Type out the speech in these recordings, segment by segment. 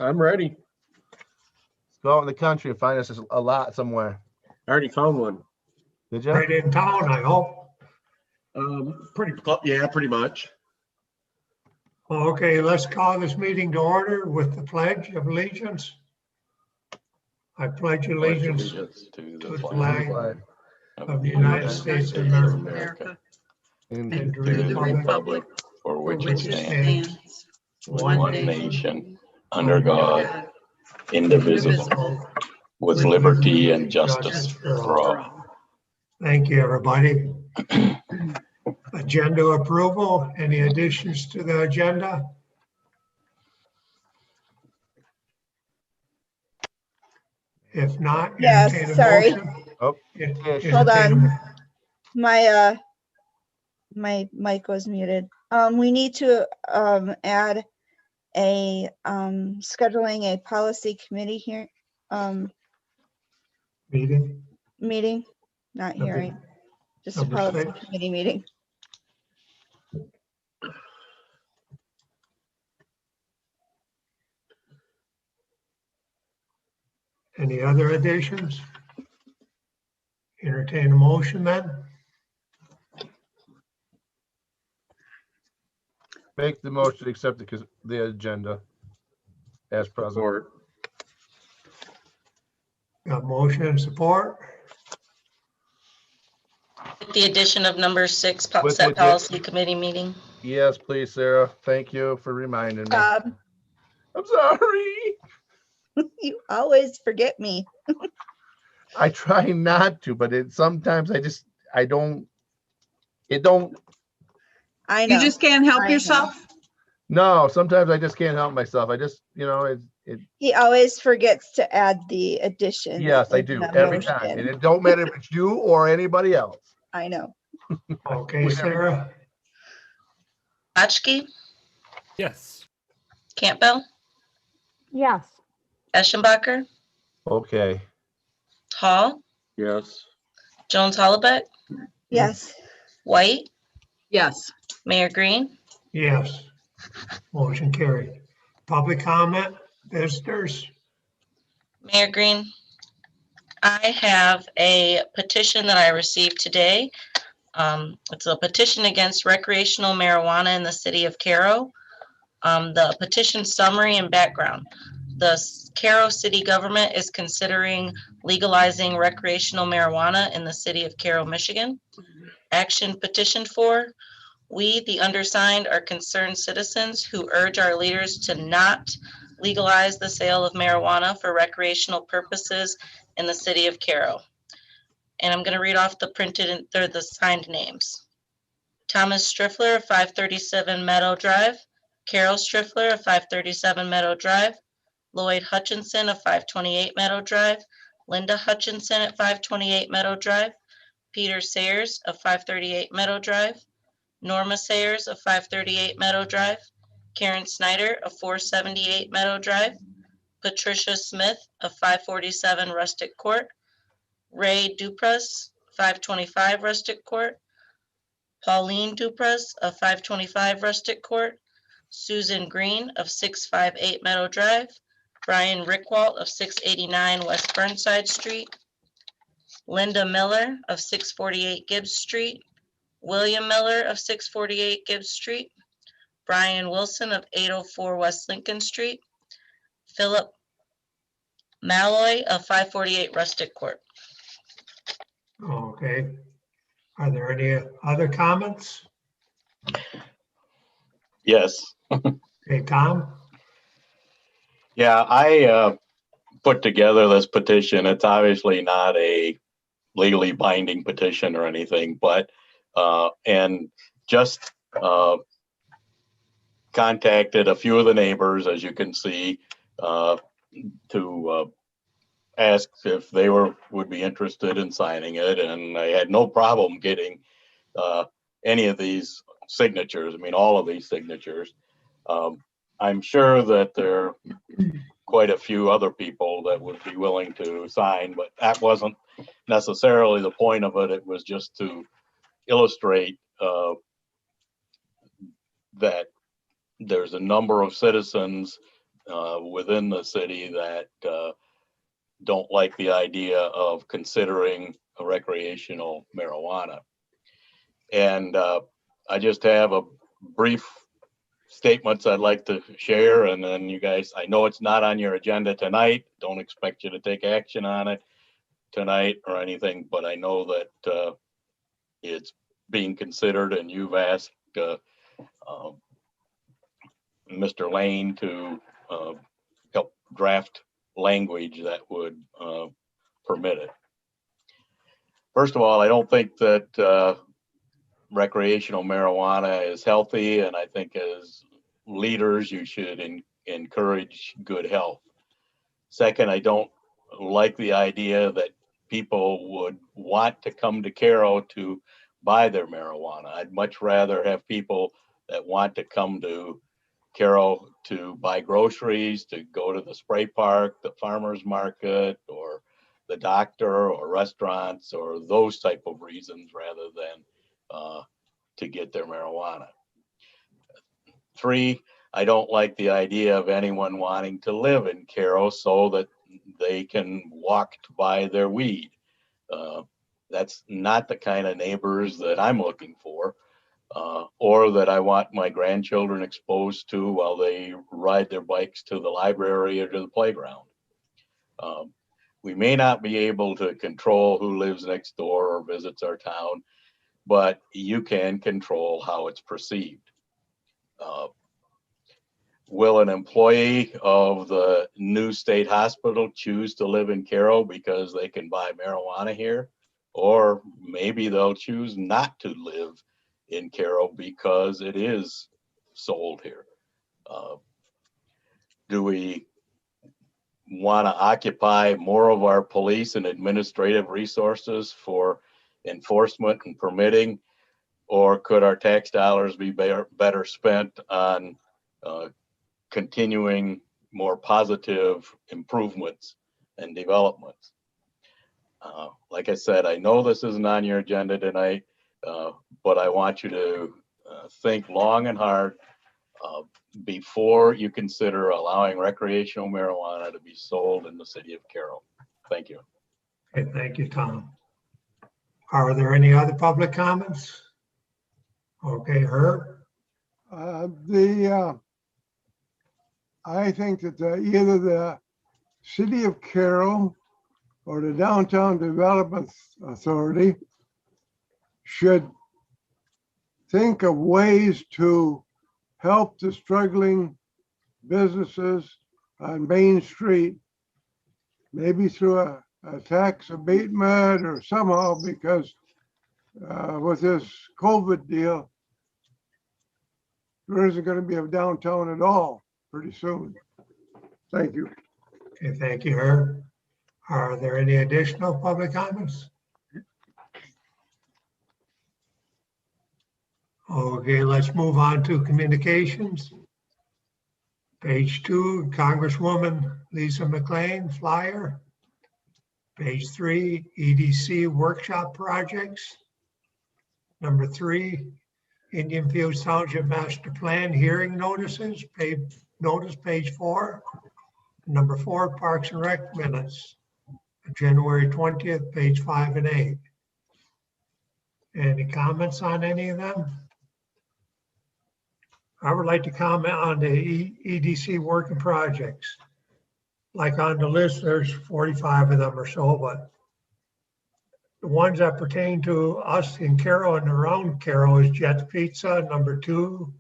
I'm ready. Go out in the country and find us a lot somewhere. I already found one. Did you? Right in town, I hope. Yeah, pretty much. Okay, let's call this meeting to order with the Pledge of Allegiance. I pledge allegiance to to the the flag flag of the United States of America And and to to the the republic for which which it it stands, stands, one nation, under God, indivisible, with liberty and justice for all. Thank you, everybody. Agenda approval, any additions to the agenda? If not. Yes, entertain a sorry. motion. Oh, Hold Entertain a- My mic was muted. We need to add a scheduling a policy committee here Meeting. meeting, not Number- hearing, just a number policy 6. committee meeting. Any other additions? Entertain a motion then? make the motion to accept the agenda as present. Support. Got motion and support? With the addition of number 6, With set the- policy committee meeting. Yes, please, Sarah. Thank you for reminding me. Bob, I'm sorry. you always forget me. I try not to, but sometimes I don't. I know. You just can't help I know. yourself? No, sometimes I just can't help myself. I just, He always forgets to add the addition. yes, I in do the every time. motion. And it don't matter if it's you or anybody else. I know. Okay, With everybody. Sarah? Hotchkiss, Yes. Campbell, Yes. Eschenbacher, Okay. Hall, Yes. Jones Hollaback, Yes. White, Yes. Mayor Green. Yes. Motion carried. Public comment, visitors? Mayor Green, I have a petition that I received today. It's a petition against recreational marijuana in the city of Caro. The petition summary and background. The Caro city government is considering legalizing recreational marijuana in the city of Caro, Michigan. Action petition for: we, the undersigned, are concerned citizens who urge our leaders to not legalize the sale of marijuana for recreational purposes in the city of Caro. And I'm going to read off the the signed names. Thomas Striffler of 537 Meadow Drive, Carol Striffler of 537 Meadow Drive, Lloyd Hutchinson of 528 Meadow Drive, Linda Hutchinson at 528 Meadow Drive, Peter Sayers of 538 Meadow Drive, Norma Sayers of 538 Meadow Drive, Karen Snyder of 478 Meadow Drive, Patricia Smith of 547 Rustic Court, Ray Dupras, 525 Rustic Court, Pauline Dupras of 525 Rustic Court, Susan Green of 658 Meadow Drive, Brian Rickwalt of 689 West Burnside Street, Linda Miller of 648 Gibbs Street, William Miller of 648 Gibbs Street, Brian Wilson of 804 West Lincoln Street, Philip Malloy of 548 Rustic Court. Okay. Are there any other comments? Yes. Okay, Tom? Yeah, I put together this petition. It's obviously not a legally binding petition or anything, but and just contacted a few of the neighbors, as you can see, to ask if they would be interested in signing it, and I had no problem getting any of these signatures. I mean, all of these signatures. I'm sure that there are quite a few other people that would be willing to sign, but that wasn't necessarily the point of it. It was just to illustrate that there's a number of citizens within the city that don't like the idea of considering a recreational marijuana. And I just have a brief statements I'd like to share, and then you guys, I know it's not on your agenda tonight. Don't expect you to take action on it tonight or anything, but I know that it's being considered, and you've asked Mr. Lane to help draft language that would permit it. First of all, I don't think that recreational marijuana is healthy, and I think as leaders, you should encourage good health. Second, I don't like the idea that people would want to come to Caro to buy their marijuana. I'd much rather have people that want to come to Caro to buy groceries, to go to the spray park, the farmer's market, or the doctor, or restaurants, or those type of reasons, rather than to get their marijuana. 3, I don't like the idea of anyone wanting to live in Caro so that they can walk to buy their weed. That's not the kind of neighbors that I'm looking for, or that I want my grandchildren exposed to while they ride their bikes to the library or to the playground. We may not be able to control who lives next door or visits our town, but you can control how it's perceived. Will an employee of the new state hospital choose to live in Caro because they can buy marijuana here? Or maybe they'll choose not to live in Caro because it is sold here. Do we want to occupy more of our police and administrative resources for enforcement and permitting? Or could our tax dollars be better spent on continuing more positive improvements and developments? Like I said, I know this isn't on your agenda tonight, but I want you to think long and hard before you consider allowing recreational marijuana to be sold in the city of Caro. Thank you. Okay, thank you, Tom. Are there any other public comments? Okay, Herb? I think that either the city of Caro or the Downtown Development Authority should think of ways to help the struggling businesses on Main Street, maybe through a tax abatement or somehow, because with this COVID deal, there isn't going to be a downtown at all pretty soon. Thank you. Okay, thank you, Herb. Are there any additional public comments? Okay, let's move on to communications. Page 2, Congresswoman Lisa McLean flyer. Page 3, EDC workshop projects. Number 3, Indian Fields Township Master Plan hearing notices, page 4. Number 4, Parks and Rec minutes, January 20th, page 5 and 8. Any comments on any of them? I would like to comment on the EDC working projects. Like on the list, there's 45 of them or so, but the ones that pertain to us in Caro and around Caro is Jet's Pizza, number 2,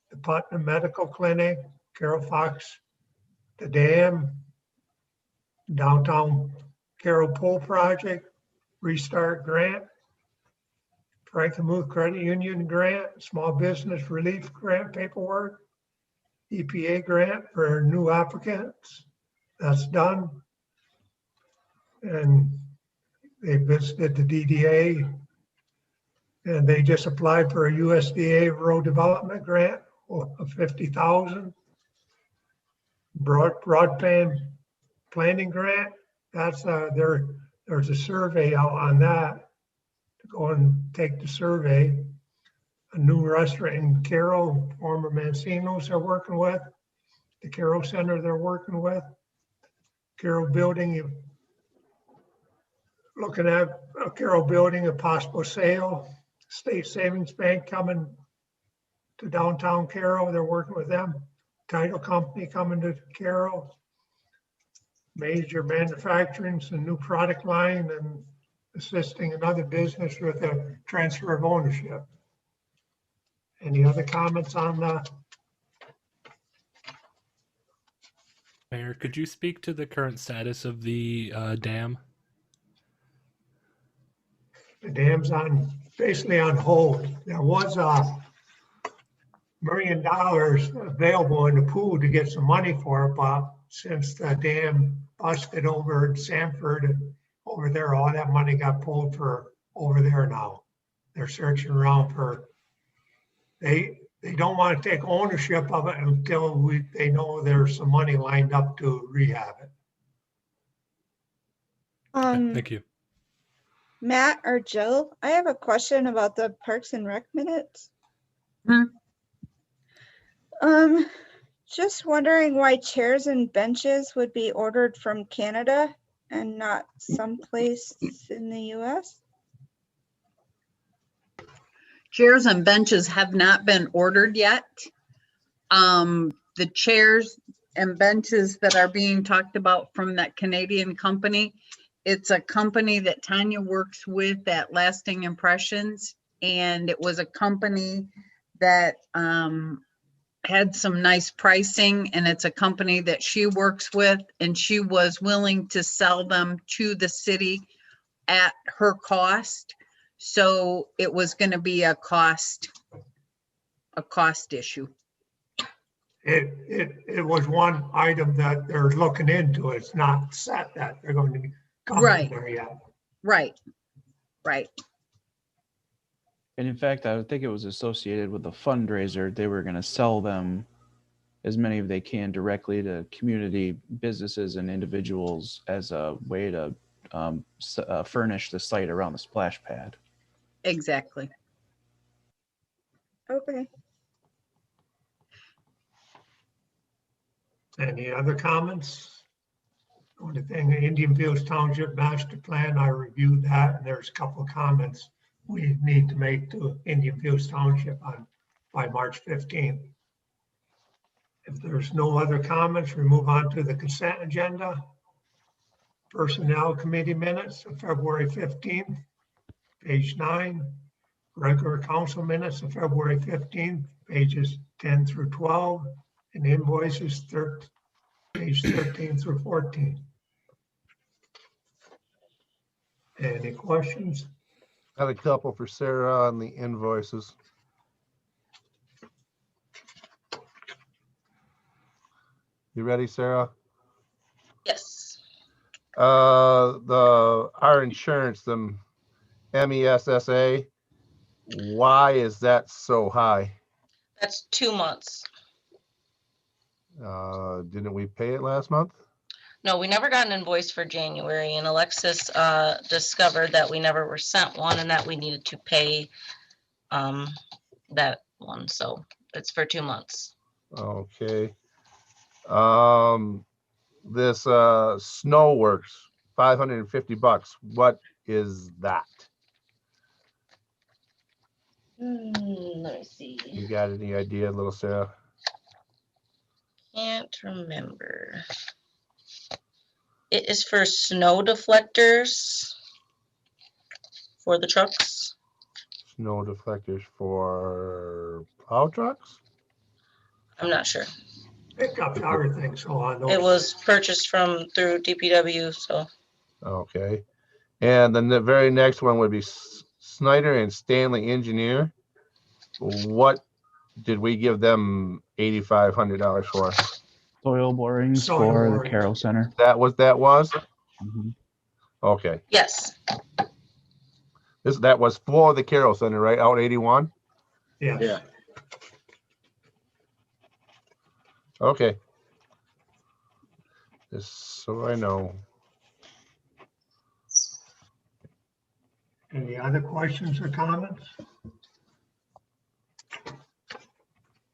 the Putnam Medical Clinic, Caro Fox, the dam, downtown Caro Pool Project, Restart Grant, Frankenmuth Credit Union Grant, Small Business Relief Grant paperwork, EPA grant for new applicants. That's done. And they visited the DDA and they just applied for a USDA road development grant of $50,000. Broadband planning grant, that's there's a survey out on that. To go and take the survey. A new restaurant in Caro, former Mancino's are working with. the Caro Center they're working with. Caro Building, looking at a Caro Building, a possible sale. State Savings Bank coming to downtown Caro, they're working with them. Title company coming to Caro. Major manufacturing, some new product line, and assisting another business with a transfer of ownership. Any other comments on the Mayor, could you speak to the current status of the dam? dam's on, basically on hold? There was $1 million available in the pool to get some money for it, but since the dam busted over in Sanford and over there, all that money got pulled for over there now. They're searching around for, they don't want to take ownership of it until they know there's some money lined up to rehab it. Thank you. Matt or Jill, I have a question about the Parks and Rec minutes. Just wondering why chairs and benches would be ordered from Canada and not someplace in the US? Chairs and benches have not been ordered yet. The chairs and benches that are being talked about from that Canadian company, it's a company that Tanya works with at Lasting Impressions. And it was a company that had some nice pricing, and it's a company that she works with, and she was willing to sell them to the city at her cost. So it was going to be a cost issue. It was one item that they're looking into. It's not set that they're going to be coming Right. there yet. Right. And in fact, I would think it was associated with the fundraiser. They were going to sell them as many as they can directly to community businesses and individuals as a way to furnish the site around the splash pad. Exactly. Okay. Any other comments? Only thing, the Indian Fields Township Master Plan, I reviewed that, and there's a couple of comments we need to make to Indian Fields Township by March 15th. If there's no other comments, we move on to the consent agenda. Personnel Committee minutes of February 15th, page 9. Regular council minutes of February 15th, pages 10 through 12, and invoices page 13 through 14. Any questions? Got a couple for Sarah on the invoices. You ready, Sarah? Yes. Our insurance, the MESSA, why is that so high? That's 2 months. Didn't we pay it last month? No, we never got an invoice for January, and Alexis discovered that we never were sent one and that we needed to pay that one. So it's for 2 months. Okay. This snow works, $550. What is that? Let me see. You got any idea, little Sarah? Can't remember. It is for snow deflectors for the trucks. Snow deflectors for plow trucks? I'm not sure. Pickups, everything, so on those. It was purchased through DPW, so Okay. And then the very next one would be Snyder and Stanley Engineer. What did we give them $8,500 for? Soil borings Soil for borings. the Caro Center. That was? Mhm. Okay. yes. That was for the Caro Center, right? Out 81? Yes. Yeah. Okay. Just so I know. Any other questions or comments?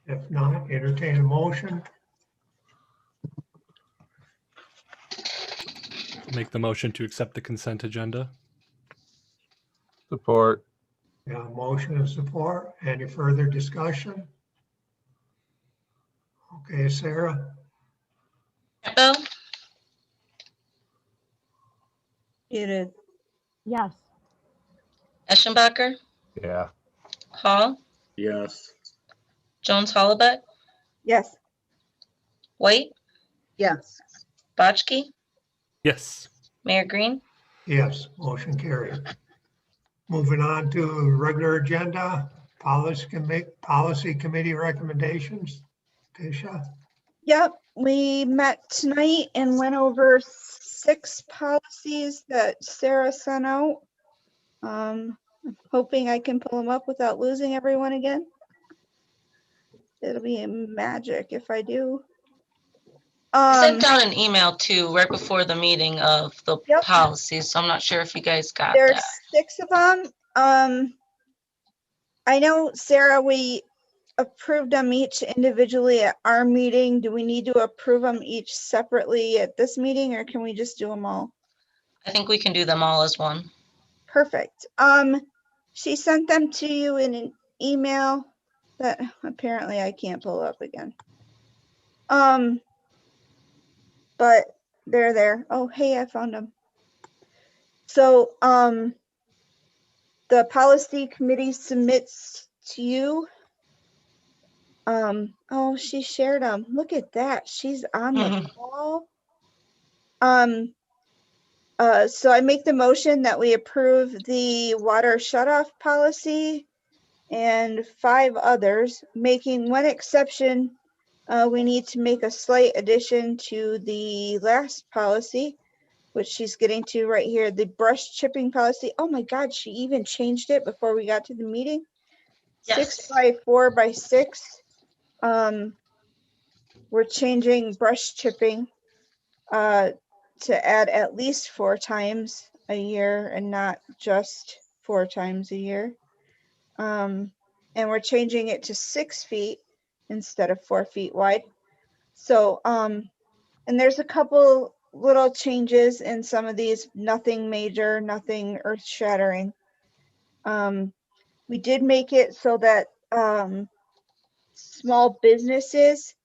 If not, entertain a motion. Make the motion to accept the consent agenda. Support. Yeah, motion and support. Any further discussion? Okay, Sarah? Campbell, Muted. Yes. Eschenbacher, Yeah. Hall, Yes. Jones Hollebeck, Yes. White, Yes. Botchke, Yes. Mayor Green. Yes, motion carried. Moving on to regular agenda, policy committee recommendations. Tisha? Yep, we met tonight and went over 6 policies that Sarah sent out. I'm hoping I can pull them up without losing everyone again. It'll be magic if I do. I sent out an email too, right before the meeting of the Yep. policies, so I'm not sure if you guys got There's that. 6 of them. I know, Sarah, we approved them each individually at our meeting. Do we need to approve them each separately at this meeting, or can we just do them all? I think we can do them all as one. Perfect. She sent them to you in an email that apparently I can't pull up again. But they're there. Oh, hey, I found them. So, the policy committee submits to you. Oh, she shared them. Look at that. She's on the call. So I make the motion that we approve the water shutoff policy and 5 others, making one exception. We need to make a slight addition to the last policy, which she's getting to right here, the brush chipping policy. Oh my God, she even changed it before we got to the meeting. Yes. 6 by 4 by 6. We're changing brush chipping to add at least 4 times a year and not just 4 times a year. And we're changing it to 6 feet instead of 4 feet wide. So, and there's a couple little changes in some of these, nothing major, nothing earth shattering. We did make it so that small businesses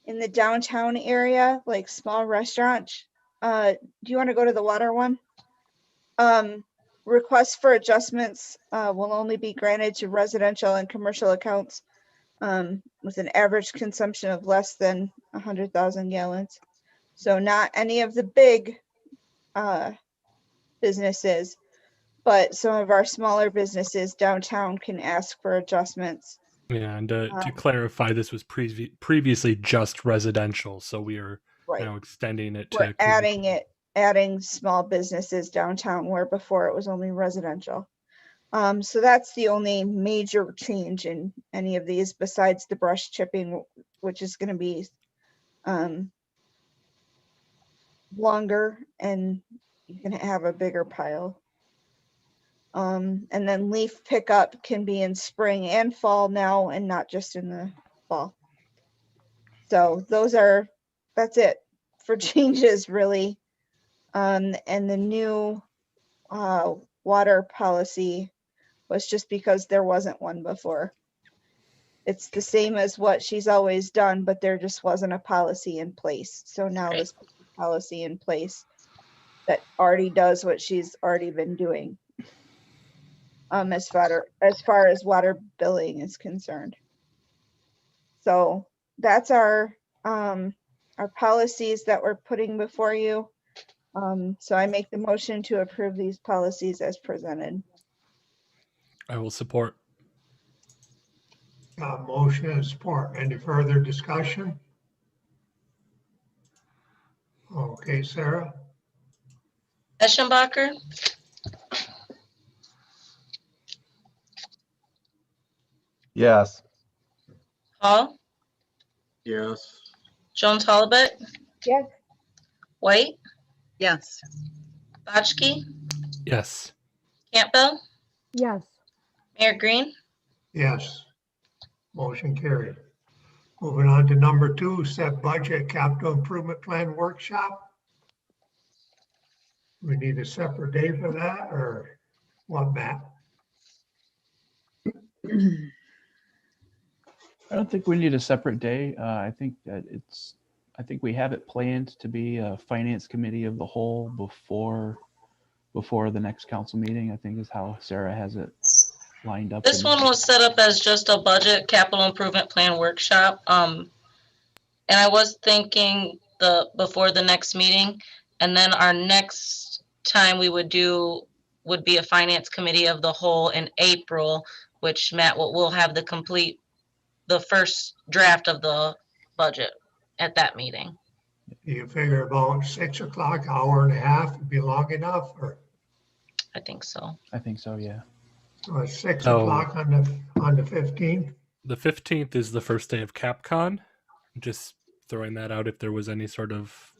in the downtown area, like small restaurants, do you want to go to the water one? Requests for adjustments will only be granted to residential and commercial accounts with an average consumption of less than 100,000 gallons. So not any of the big businesses, but some of our smaller businesses downtown can ask for adjustments. Yeah, and to clarify, this was previously just residential, so we are Right. now extending it We're to adding small businesses downtown where before it was only residential. So that's the only major change in any of these besides the brush chipping, which is going to be longer and you can have a bigger pile. And then leaf pickup can be in spring and fall now and not just in the fall. So that's it for changes really. And the new water policy was just because there wasn't one before. It's the same as what she's always done, but there just wasn't a policy in place. So now this policy in place that already does what she's already been doing. As far as water billing is concerned. So that's our policies that we're putting before you. So I make the motion to approve these policies as presented. I will support. Motion and support. Any further discussion? Okay, Sarah? Eschenbacher, Yes. Hall, Yes. Jones Hollebeck, Yes. White, Yes. Botchke, Yes. Campbell, Yes. Mayor Green. Yes. Motion carried. Moving on to number 2, set budget capital improvement plan workshop. We need a separate day for that or what, Matt? I don't think we need a separate day. I think that I think we have it planned to be a finance committee of the whole before the next council meeting, I think is how Sarah has it lined up. This one was set up as just a budget capital improvement plan workshop. And I was thinking before the next meeting, and then our next time we would do would be a finance committee of the whole in April, which Matt will have the first draft of the budget at that meeting. Do you figure about 6 o'clock, hour and a half would be long enough or? I think so. I think so, yeah. So it's 6 Oh. o'clock on the 15th? The 15th is the first day of CapCon. Just throwing that out if there was any sort of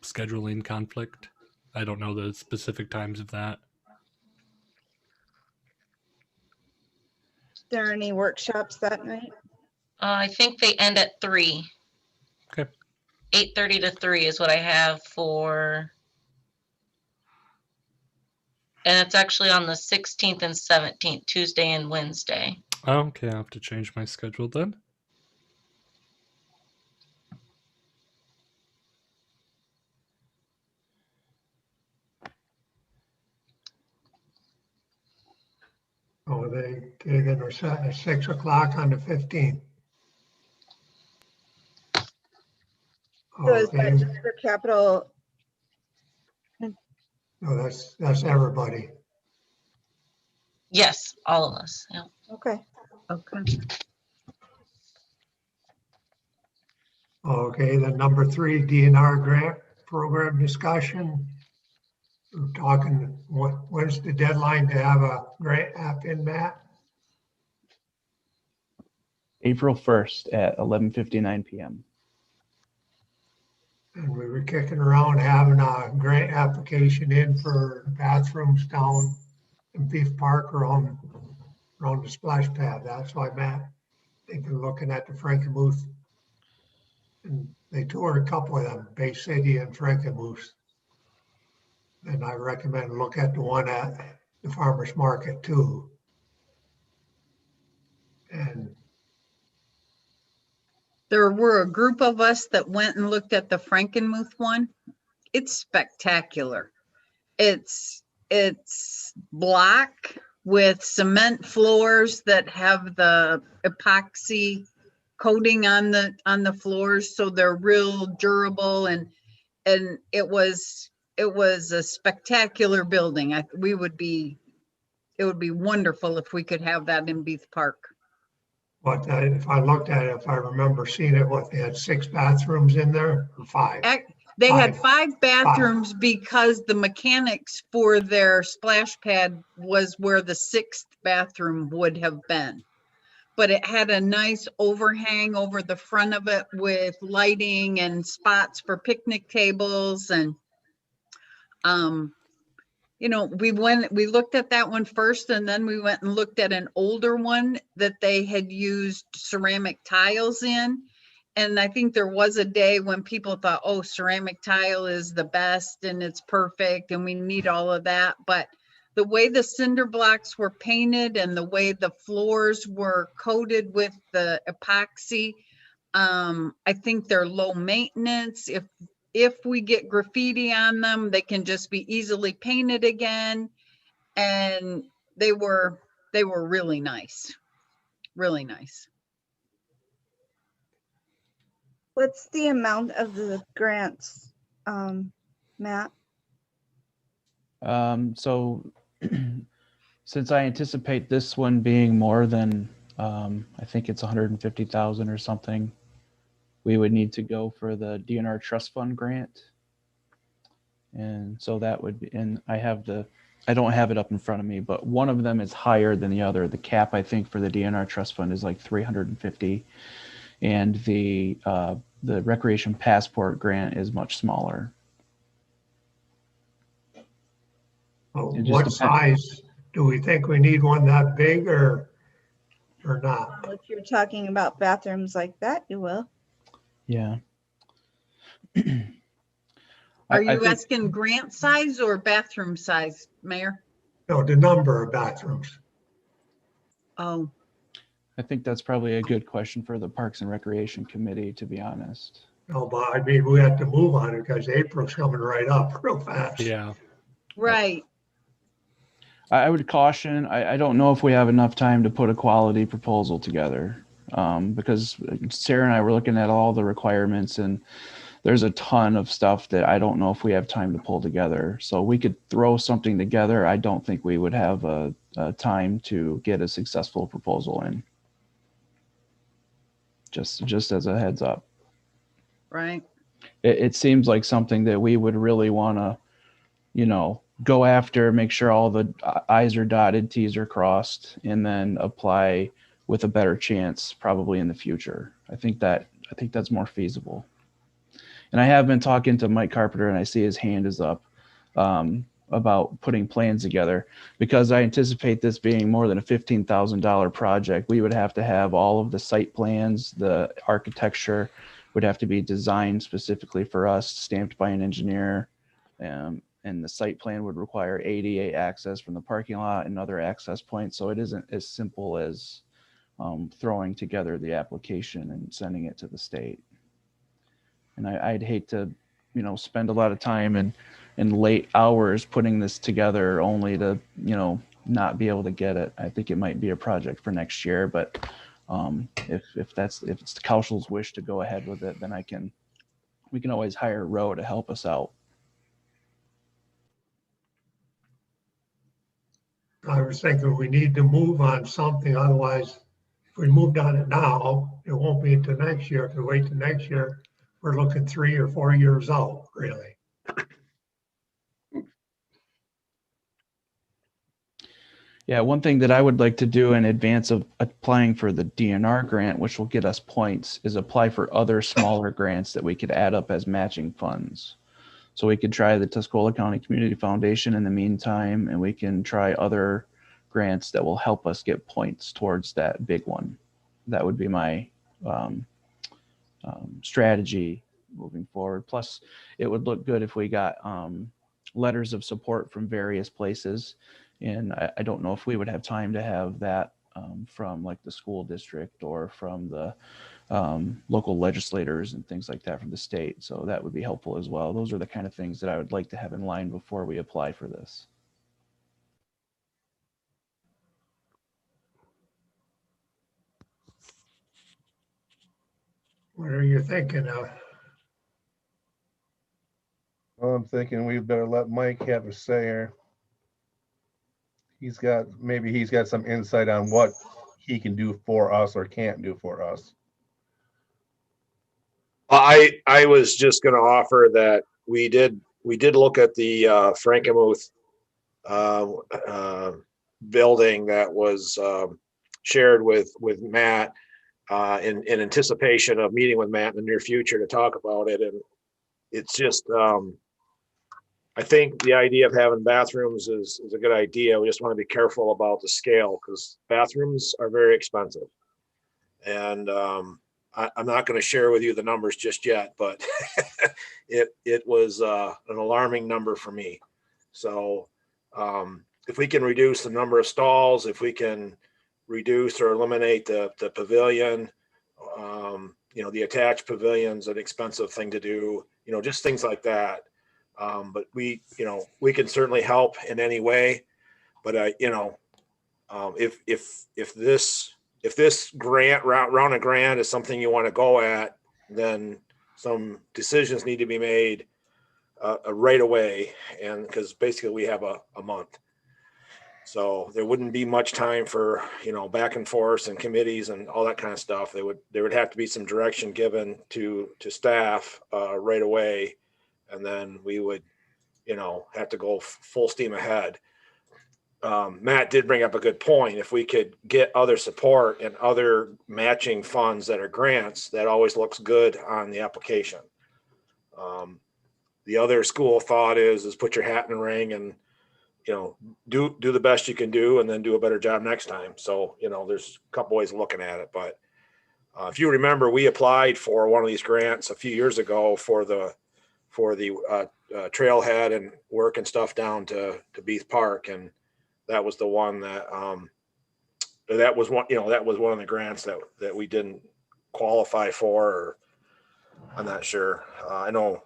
scheduling conflict. I don't know the specific times of that. There any workshops that night? I think they end at 3. Okay. 8:30 to 3 is what I have for, and it's actually on the 16th and 17th, Tuesday and Wednesday. Okay, I'll have to change my schedule then. Oh, they're gonna set at 6 o'clock on the 15th. So is that Okay, just for capital? no, that's everybody. Yes, all of us. Yeah. Okay. Okay. Okay, then number 3, DNR grant program discussion. We're talking, when's the deadline to have a grant app in, Matt? April 1st at 11:59 p.m. And we were kicking around having a grant application in for bathrooms down in Beef Park around the splash pad. That's why Matt, they've been looking at the Frankenmuth. And they toured a couple of them, Bay City and Frankenmuth. And I recommend look at the one at the farmer's market too. And There were a group of us that went and looked at the Frankenmuth one. It's spectacular. It's block with cement floors that have the epoxy coating on the floors, so they're real durable, and it was a spectacular building. It would be wonderful if we could have that in Beath Park. but if I looked at it, if I remember seeing it, they had 6 bathrooms in there or 5? They had Five. 5 bathrooms because the mechanics for their splash pad was where the 6th bathroom would have been. But it had a nice overhang over the front of it with lighting and spots for picnic tables. And, we looked at that one first, and then we went and looked at an older one that they had used ceramic tiles in. And I think there was a day when people thought, oh, ceramic tile is the best and it's perfect and we need all of that. But the way the cinder blocks were painted and the way the floors were coated with the epoxy, I think they're low maintenance. If we get graffiti on them, they can just be easily painted again. And they were really nice, really nice. What's the amount of the grants, Matt? So since I anticipate this one being more than, I think it's 150,000 or something, we would need to go for the DNR Trust Fund grant. And so that would be, and I don't have it up in front of me, but one of them is higher than the other. The cap, I think, for the DNR Trust Fund is like 350. And the Recreation Passport grant is much smaller. Well, It just what depends. size? Do we think we need one that big or not? If you're talking about bathrooms like that, you will. Yeah. Are I you think- asking grant size or bathroom size, Mayor? No, the number of bathrooms. Oh, I think that's probably a good question for the Parks and Recreation Committee, to be honest. No, but I mean, we have to move on it because April's coming right up real fast. Yeah. right. I would caution, I don't know if we have enough time to put a quality proposal together. Because Sarah and I were looking at all the requirements, and there's a ton of stuff that I don't know if we have time to pull together. So we could throw something together. I don't think we would have a time to get a successful proposal in. Just as a heads up. Right. It seems like something that we would really want to, go after, make sure all the I's are dotted, T's are crossed, and then apply with a better chance probably in the future. I think that's more feasible. And I have been talking to Mike Carpenter, and I see his hand is up, about putting plans together, because I anticipate this being more than a $15,000 project. We would have to have all of the site plans, the architecture would have to be designed specifically for us, stamped by an engineer. And the site plan would require ADA access from the parking lot and other access points. So it isn't as simple as throwing together the application and sending it to the state. And I'd hate to, spend a lot of time and late hours putting this together only to, not be able to get it. I think it might be a project for next year, but if it's the council's wish to go ahead with it, then we can always hire Roe to help us out. I was thinking we need to move on something, otherwise, if we moved on it now, it won't be until next year. If we wait till next year, we're looking 3 or 4 years out, really. Yeah, one thing that I would like to do in advance of applying for the DNR grant, which will get us points, is apply for other smaller grants that we could add up as matching funds. So we could try the Tuscola County Community Foundation in the meantime, and we can try other grants that will help us get points towards that big one. That would be my strategy moving forward. Plus, it would look good if we got letters of support from various places. And I don't know if we would have time to have that from like the school district or from the local legislators and things like that from the state. So that would be helpful as well. Those are the kind of things that I would like to have in line before we apply for this. What are you thinking of? Well, I'm thinking we better let Mike have a say here. Maybe he's got some insight on what he can do for us or can't do for us. I was just going to offer that we did look at the Frankenmuth building that was shared with Matt in anticipation of meeting with Matt in the near future to talk about it. And it's just, I think the idea of having bathrooms is a good idea. We just want to be careful about the scale because bathrooms are very expensive. And I'm not going to share with you the numbers just yet, but it was an alarming number for me. So if we can reduce the number of stalls, if we can reduce or eliminate the pavilion, the attached pavilion's an expensive thing to do, just things like that. But we can certainly help in any way. But if this round of grant is something you want to go at, then some decisions need to be made right away. And because basically we have a month. So there wouldn't be much time for, back and forth and committees and all that kind of stuff. There would have to be some direction given to staff right away. And then we would, have to go full steam ahead. Matt did bring up a good point. If we could get other support and other matching funds that are grants, that always looks good on the application. The other school of thought is put your hat in the ring and, do the best you can do and then do a better job next time. So, there's a couple ways of looking at it, but if you remember, we applied for one of these grants a few years ago for for the trailhead and work and stuff down to Beath Park. And that was the one that, that was one, that was one of the grants that we didn't qualify for, or I'm not sure. I know,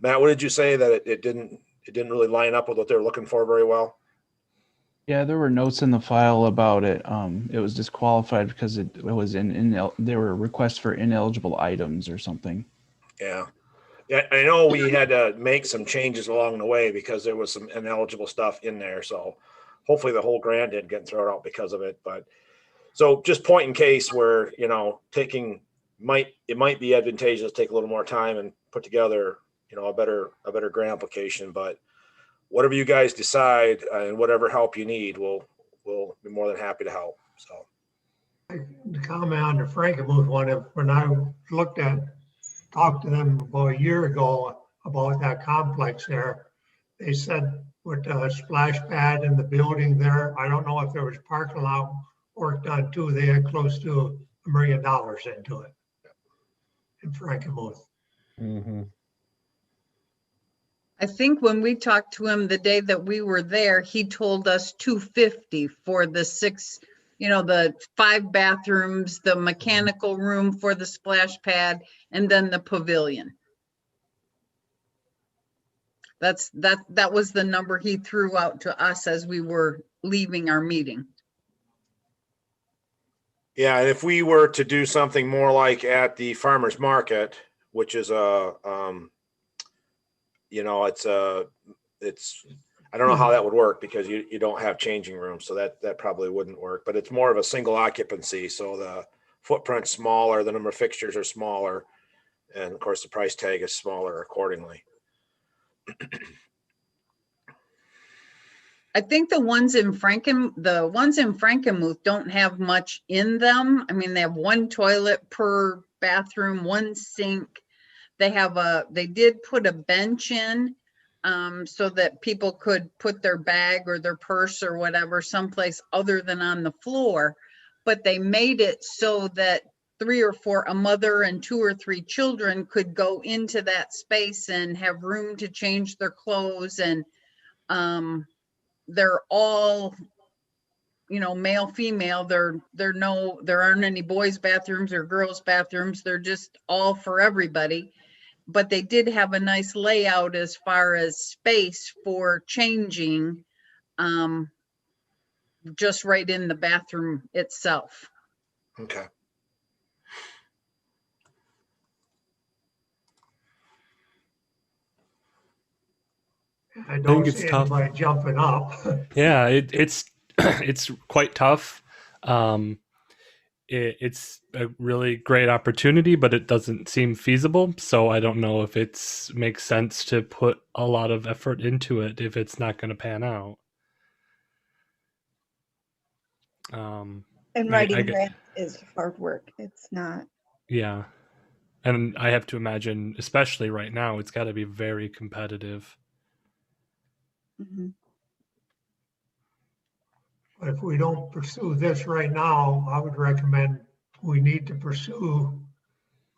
Matt, what did you say, that it didn't really line up with what they were looking for very well? Yeah, there were notes in the file about it. It was disqualified because it was there were requests for ineligible items or something. Yeah. Yeah, I know we had to make some changes along the way because there was some ineligible stuff in there. So hopefully the whole grant didn't get thrown out because of it. But so just point in case where, it might be advantageous to take a little more time and put together, a better grant application. But whatever you guys decide and whatever help you need, we'll be more than happy to help. So. The comment on the Frankenmuth one, when I talked to them about a year ago about that complex there, they said with the splash pad in the building there, I don't know if there was parking lot work done too. They had close to $1 million into it in Frankenmuth. Mm-hmm. I think when we talked to him the day that we were there, he told us 250 for the 6, the 5 bathrooms, the mechanical room for the splash pad, and then the pavilion. That was the number he threw out to us as we were leaving our meeting. Yeah, and if we were to do something more like at the farmer's market, which is it's I don't know how that would work because you don't have changing rooms, so that probably wouldn't work. But it's more of a single occupancy, so the footprint's smaller, the number of fixtures are smaller, and of course the price tag is smaller accordingly. I think the ones in Frankenmuth don't have much in them. I mean, they have 1 toilet per bathroom, 1 sink. They did put a bench in so that people could put their bag or their purse or whatever someplace other than on the floor. But they made it so that a mother and 2 or 3 children could go into that space and have room to change their clothes. And they're all, male, female. There aren't any boys' bathrooms or girls' bathrooms. They're just all for everybody. But they did have a nice layout as far as space for changing, just right in the bathroom itself. Okay. I think don't it's see tough. anybody jumping up. Yeah, it's it's quite tough. It's a really great opportunity, but it doesn't seem feasible. So I don't know if it makes sense to put a lot of effort into it if it's not going to pan out. And writing grants is hard work. It's not. Yeah. And I have to imagine, especially right now, it's got to be very competitive. Mm-hmm. If we don't pursue this right now, I would recommend we need to pursue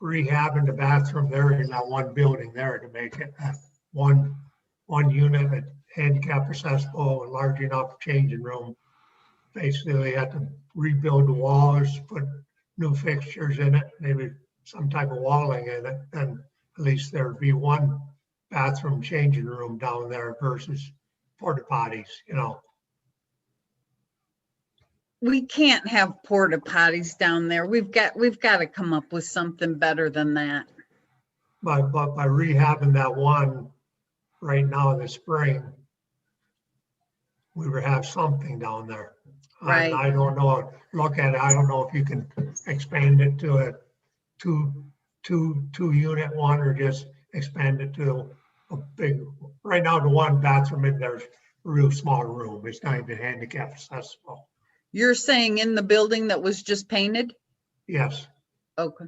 rehabbing the bathroom there in that one building there to make it one unit, a handicap accessible, a large enough changing room. Basically, they have to rebuild the walls, put new fixtures in it, maybe some type of walling in it, and at least there'd be one bathroom changing room down there versus porta potties, We can't have porta potties down there. We've got to come up with something better than that. But by rehabbing that one right now in the spring, we would have something down there. Right. I don't know, look at it, I don't know if you can expand it to a two unit one or just expand it to a big, right now the one bathroom in there's a real small room. It's not even handicap accessible. You're saying in the building that was just painted? Yes, Okay.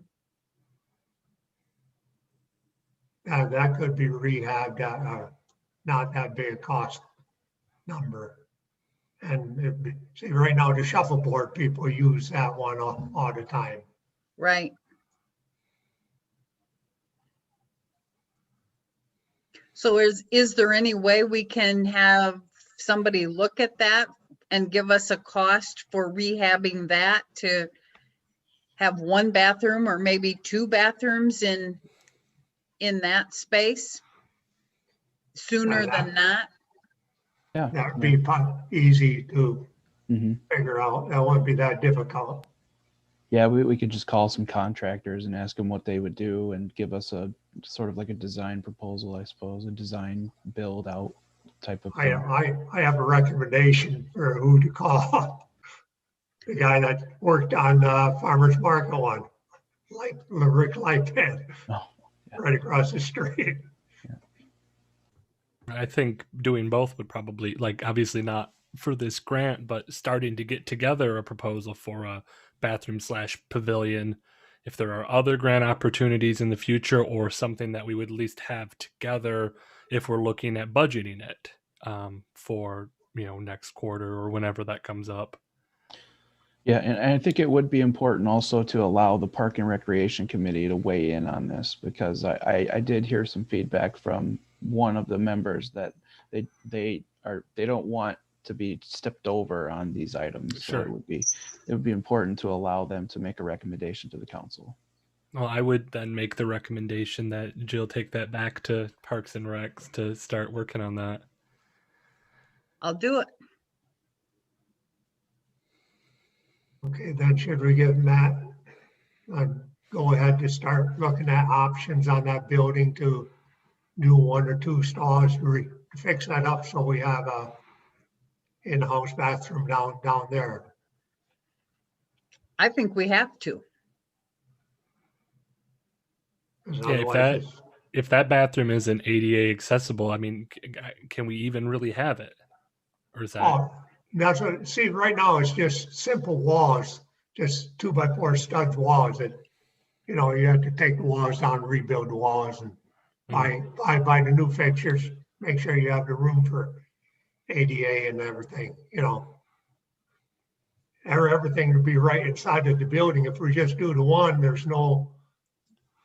that could be rehabbed at not that big a cost number. And see, right now the shuffleboard people use that one all the time. Right. So is there any way we can have somebody look at that and give us a cost for rehabbing that to have one bathroom or maybe two bathrooms in that space sooner than not? Yeah. That'd be easy to Hmm. figure out. That wouldn't be that difficult. Yeah, we could just call some contractors and ask them what they would do and give us a sort of like a design proposal, I suppose, a design build out type of I thing. have a recommendation for who to call. The guy that worked on Farmer's Market one, like Rick Lighthead, Oh, yeah. right across the street. I think doing both would probably, like, obviously not for this grant, but starting to get together a proposal for a bathroom / pavilion. If there are other grant opportunities in the future, or something that we would at least have together if we're looking at budgeting it for, next quarter or whenever that comes up. Yeah, and I think it would be important also to allow the Park and Recreation Committee to weigh in on this, because I did hear some feedback from one of the members that they don't want to be stepped over on these items. Sure. So it would be important to allow them to make a recommendation to the council. Well, I would then make the recommendation that Jill take that back to Parks and Recs to start working on that. I'll do it. Okay, then should we give Matt go ahead to start looking at options on that building to do 1 or 2 stalls to fix that up so we have a in-house bathroom down there. I think we have to. 'Cause Yeah, otherwise if that bathroom isn't ADA accessible, I mean, can we even really have it? Or is that? Oh, that's what, see, right now it's just simple walls, just 2x4 studs walls that, you have to take the walls down, rebuild the walls and buy the new fixtures, make sure you have the room for ADA and everything, everything to be right inside of the building. If we just do the one, there's no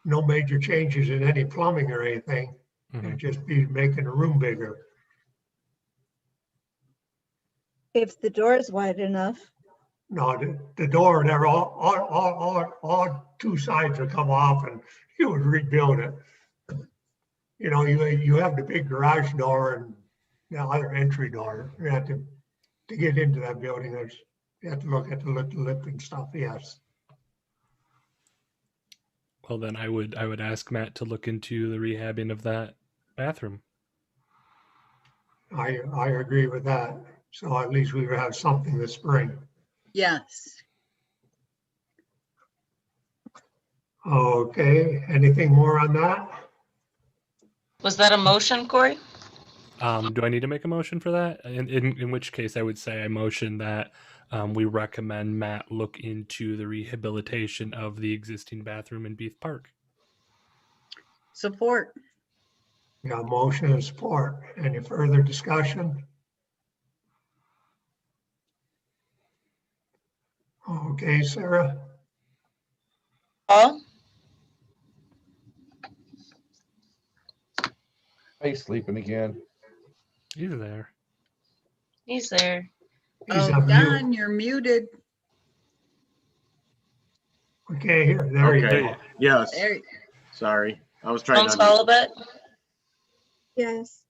major changes in any plumbing or anything. It'd just be making the room bigger. If the door is wide enough. No, the door, never, all 2 sides would come off and you would rebuild it. You have the big garage door and the other entry door. You have to get into that building. You have to look at the lip and stuff. Yes. Well, then I would ask Matt to look into the rehabbing of that bathroom. I agree with that. So at least we would have something this spring. Yes. Okay, anything more on that? Was that a motion, Corey? Do I need to make a motion for that? In which case, I would say I motion that we recommend Matt look into the rehabilitation of the existing bathroom in Beef Park. Support. Got motion and support. Any further discussion? Okay, Sarah? Paul? He's sleeping again. He's there. He's there. He's Oh, on Don, mute. you're muted. Okay, here, there you Okay, go. yes, There, sorry. I was trying Holmes to. Holubet? Yes.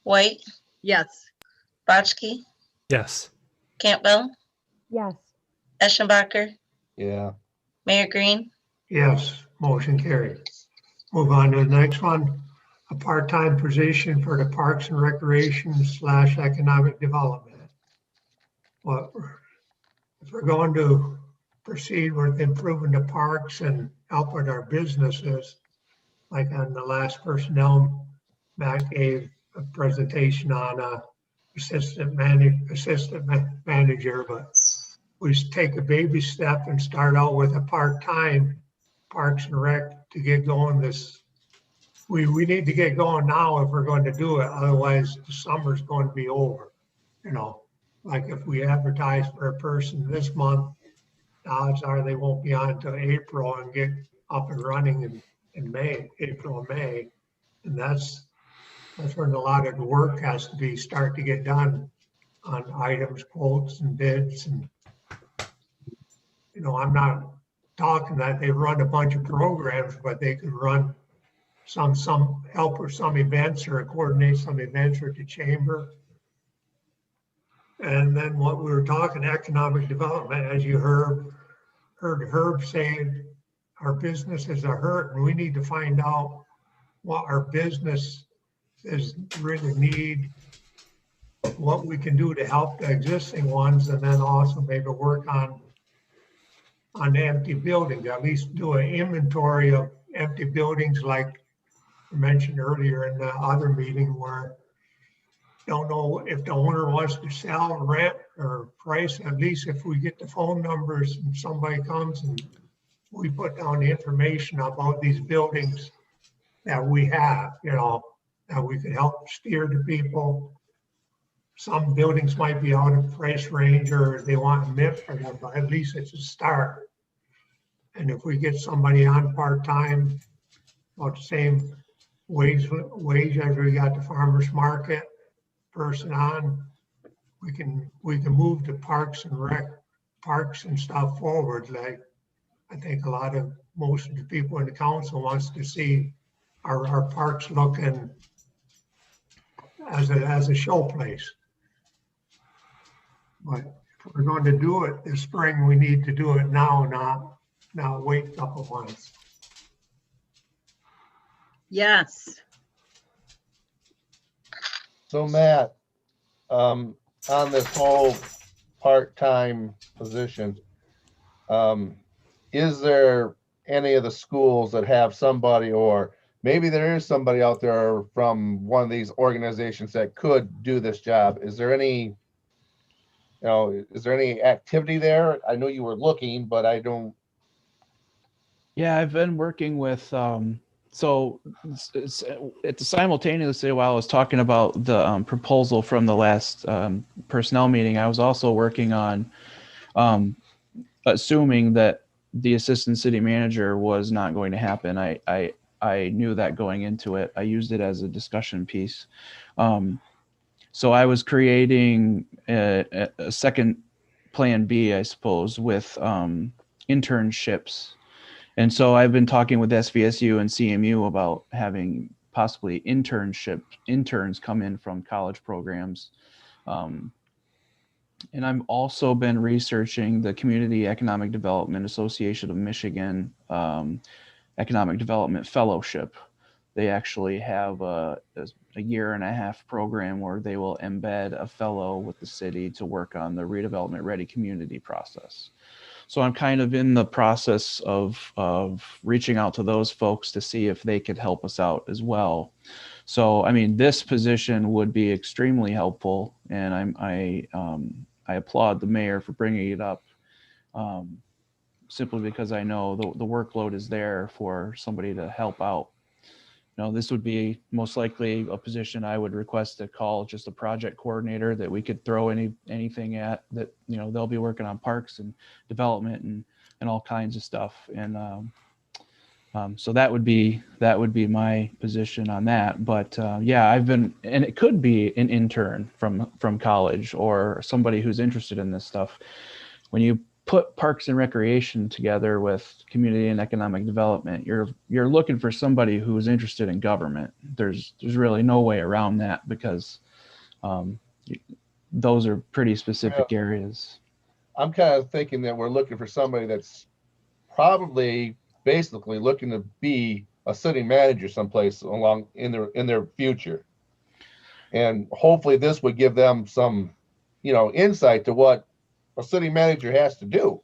White? yes. Botchke? Yes. Campbell? Yes. Eschenbacher? Yeah. Mayor Green? Yes, motion carried. Move on to the next one. A part-time position for the Parks and Recreation / Economic Development. Well, if we're going to proceed with improving the parks and help with our businesses, like on the last personnel, Matt gave a presentation on assistant manager, but we take a baby step and start out with a part-time Parks and Rec to get going this. We need to get going now if we're going to do it. Otherwise, the summer's going to be over. Like if we advertise for a person this month, the odds are they won't be on until April and get up and running in May, April and May. And that's That's when a lot of the work has to start to get done on items, quotes and bids. And, you know, I'm not talking that they run a bunch of programs, but they could run some help with some events or coordinate some events with the chamber. And then what we were talking, economic development, as you heard Herb saying, our businesses are hurt and we need to find out what our business is really need, what we can do to help the existing ones, and then also maybe work on the empty buildings, at least do an inventory of empty buildings like I mentioned earlier in the other meeting where don't know if the owner wants to sell, rent, or price. At least if we get the phone numbers and somebody comes and we put down the information about these buildings that we have, you know, that we could help steer the people. Some buildings might be out of price range or they want a MIP for them, but at least it's a start. And if we get somebody on part-time, about the same wage as we got the farmer's market person on, we can move the parks and stuff forward. Like I think most of the people in the council wants to see our parks looking as a show place. But if we're going to do it this spring, we need to do it now, not wait a couple of months. Yes. So Matt, on this whole part-time position, is there any of the schools that have somebody, or maybe there is somebody out there from one of these organizations that could do this job? Is there any, is there any activity there? I know you were looking, but I don't. Yeah, I've been working with, so it's simultaneously while I was talking about the proposal from the last personnel meeting, I was also working on assuming that the assistant city manager was not going to happen. I knew that going into it. I used it as a discussion piece. So I was creating a second plan B, I suppose, with internships. And so I've been talking with SVSU and CMU about having possibly interns come in from college programs. And I've also been researching the Community Economic Development Association of Michigan Economic Development Fellowship. They actually have a 1.5-year program where they will embed a fellow with the city to work on the redevelopment ready community process. So I'm kind of in the process of reaching out to those folks to see if they could help us out as well. So, I mean, this position would be extremely helpful, and I applaud the mayor for bringing it up, simply because I know the workload is there for somebody to help out. This would be most likely a position I would request to call just a project coordinator that we could throw anything at that, they'll be working on parks and development and all kinds of stuff. And so that would be my position on that. But yeah, and it could be an intern from college or somebody who's interested in this stuff. When you put parks and recreation together with community and economic development, you're looking for somebody who's interested in government. There's really no way around that, because those are pretty specific areas. I'm kind of thinking that we're looking for somebody that's probably basically looking to be a city manager someplace along in their future. And hopefully this would give them some, insight to what a city manager has to do.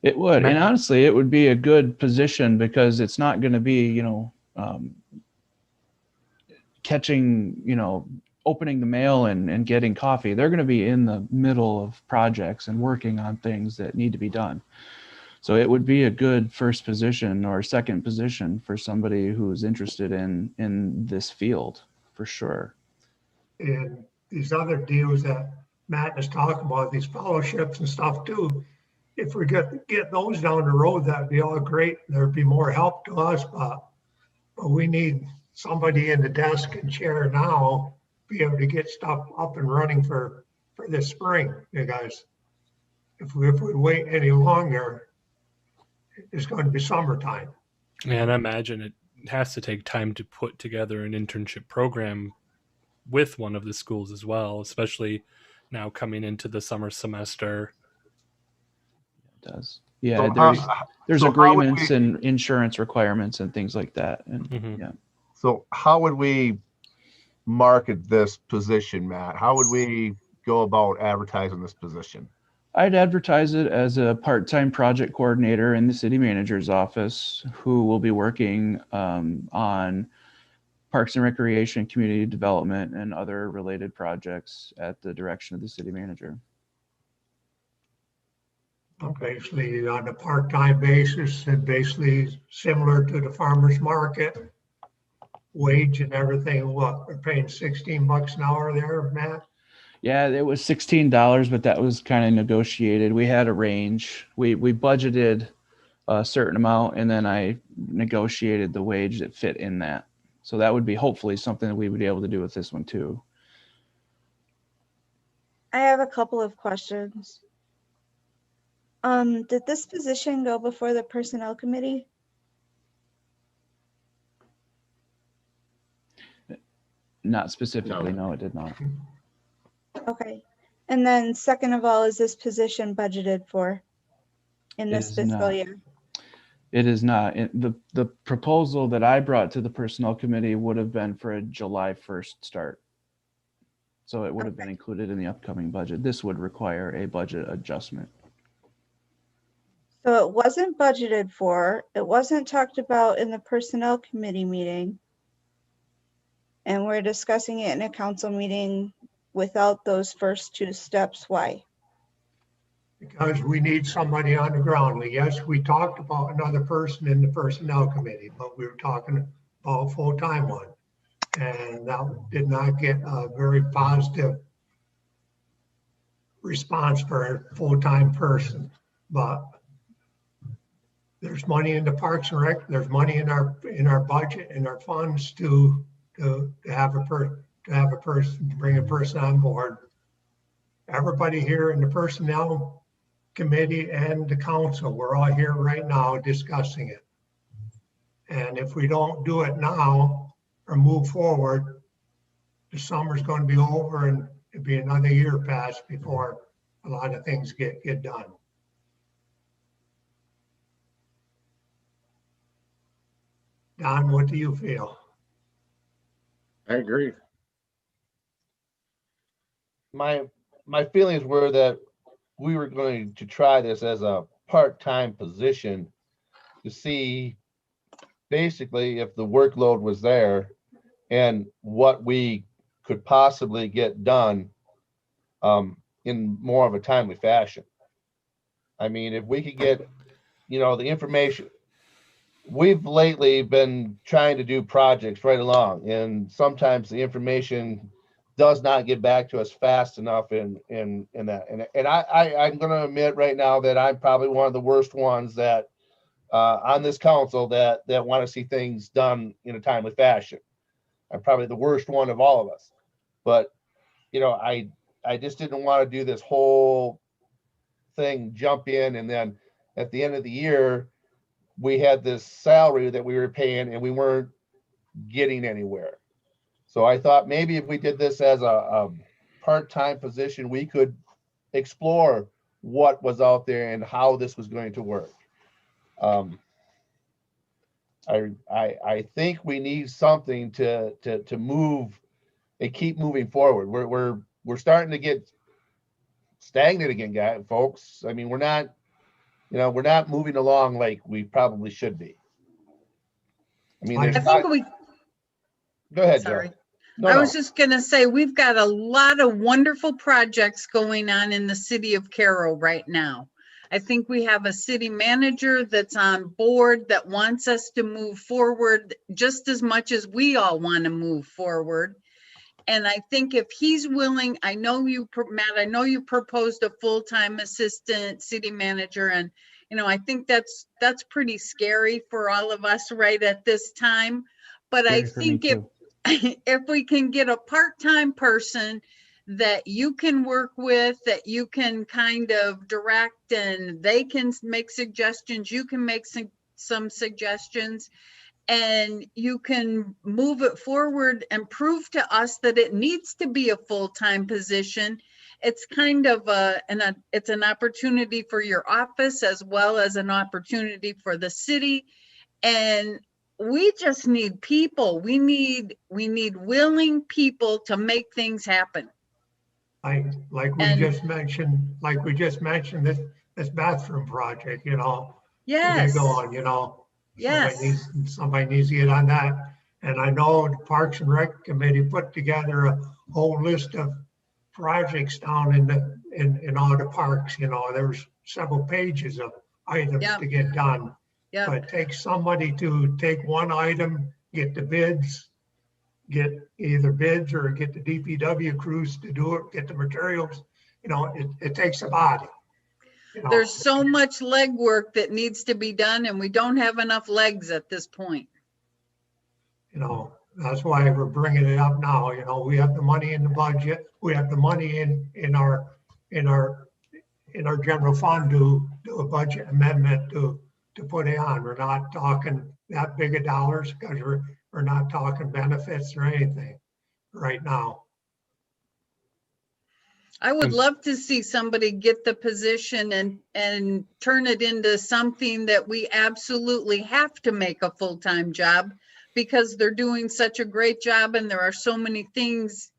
It would. And honestly, it would be a good position, because it's not going to be, catching, opening the mail and getting coffee. They're going to be in the middle of projects and working on things that need to be done. So it would be a good first position or second position for somebody who's interested in this field, for sure. And these other deals that Matt is talking about, these fellowships and stuff too, if we get those down the road, that'd be all great. There'd be more help to us, but we need somebody in the desk and chair now be able to get stuff up and running for this spring, because if we wait any longer, it's going to be summertime. And I imagine it has to take time to put together an internship program with one of the schools as well, especially now coming into the summer semester. It does. Yeah, So there's so how would agreements we- and insurance requirements and things like that. And Mhm. yeah, So how would we market this position, Matt? How would we go about advertising this position? I'd advertise it as a part-time project coordinator in the city manager's office who will be working on parks and recreation, community development, and other related projects at the direction of the city manager. Basically on a part-time basis and basically similar to the farmer's market wage and everything. What, we're paying $16 an hour there, Matt? Yeah, it was $16, but that was kind of negotiated. We had a range. We budgeted a certain amount, and then I negotiated the wage that fit in that. So that would be hopefully something that we would be able to do with this one too. I have a couple of questions. Did this position go before the personnel committee? Not specifically, no, it did not. Okay. And then second of all, is this position budgeted for in It this is fiscal not. year? It is not. The proposal that I brought to the personnel committee would have been for a July 1st start. So it would have been included in the upcoming budget. This would require a budget adjustment. So it wasn't budgeted for, it wasn't talked about in the personnel committee meeting. And we're discussing it in a council meeting without those first two steps. Why? Because we need somebody on the ground. Yes, we talked about another person in the personnel committee, but we were talking about a full-time one. And that did not get a very positive response for a full-time person. But there's money in the Parks and Rec, there's money in our budget and our funds to have a person, to bring a person on board. Everybody here in the personnel committee and the council, we're all here right now discussing it. And if we don't do it now or move forward, the summer's going to be over and it'll be another year past before a lot of things get done. Don, what do you feel? I agree. My feelings were that we were going to try this as a part-time position to see basically if the workload was there and what we could possibly get done in more of a timely fashion. I mean, if we could get, the information, we've lately been trying to do projects right along, and sometimes the information does not get back to us fast enough in that. And I'm going to admit right now that I'm probably one of the worst ones that on this council that want to see things done in a timely fashion. I'm probably the worst one of all of us. But, I just didn't want to do this whole thing, jump in, and then at the end of the year, we had this salary that we were paying and we weren't getting anywhere. So I thought maybe if we did this as a part-time position, we could explore what was out there and how this was going to work. I think we need something to move and keep moving forward. We're starting to get stagnant again, folks. I mean, we're not moving along like we probably should be. I mean, I go ahead, Sorry. Joe. No, I no. was just gonna say, we've got a lot of wonderful projects going on in the city of Caro right now. I think we have a city manager that's on board that wants us to move forward just as much as we all want to move forward. And I think if he's willing, Matt, I know you proposed a full-time assistant city manager, and I think that's pretty scary for all of us right at this time. But I Scary for me think if, too. if we can get a part-time person that you can work with, that you can kind of direct, and they can make suggestions, you can make some suggestions, and you can move it forward and prove to us that it needs to be a full-time position. It's kind of it's an opportunity for your office as well as an opportunity for the city. And we just need people. We need willing people to make things happen. Like we And just mentioned, this bathroom project, you know, to yes, get going, you know. yes, Somebody needs to get on that. And I know the Parks and Rec Committee put together a whole list of projects down in all the parks, you know, there's several pages of items Yep. to get done. yeah. But it takes somebody to take one item, get the bids, get either bids or get the DPW crews to do it, get the materials. You know, it takes a body. You know, There's so much legwork that needs to be done, and we don't have enough legs at this point. you know, that's why we're bringing it up now. You know, we have the money in the budget. We have the money in our general fund to do a budget amendment to put it on. We're not talking that big of dollars because we're not talking benefits or anything right now. I would And- love to see somebody get the position and turn it into something that we absolutely have to make a full-time job, because they're doing such a great job and there are so many things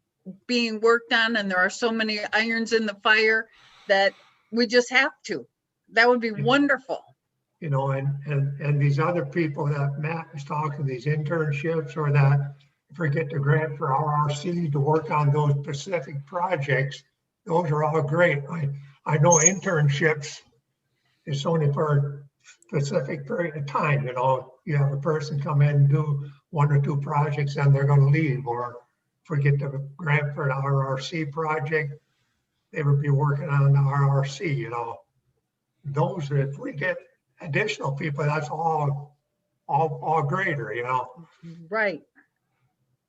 being worked on and there are so many irons in the fire that we just have to. That would be wonderful. You know, and these other people that Matt was talking, these internships or that, if we get the grant for RRC to work on those specific projects, those are all great. I know internships is only for a specific period of time, you know, you have a person come in and do 1 or 2 projects and they're gonna leave, or if we get the grant for an RRC project, they would be working on the RRC, you know. Those, if we get additional people, that's all greater, you know. Right.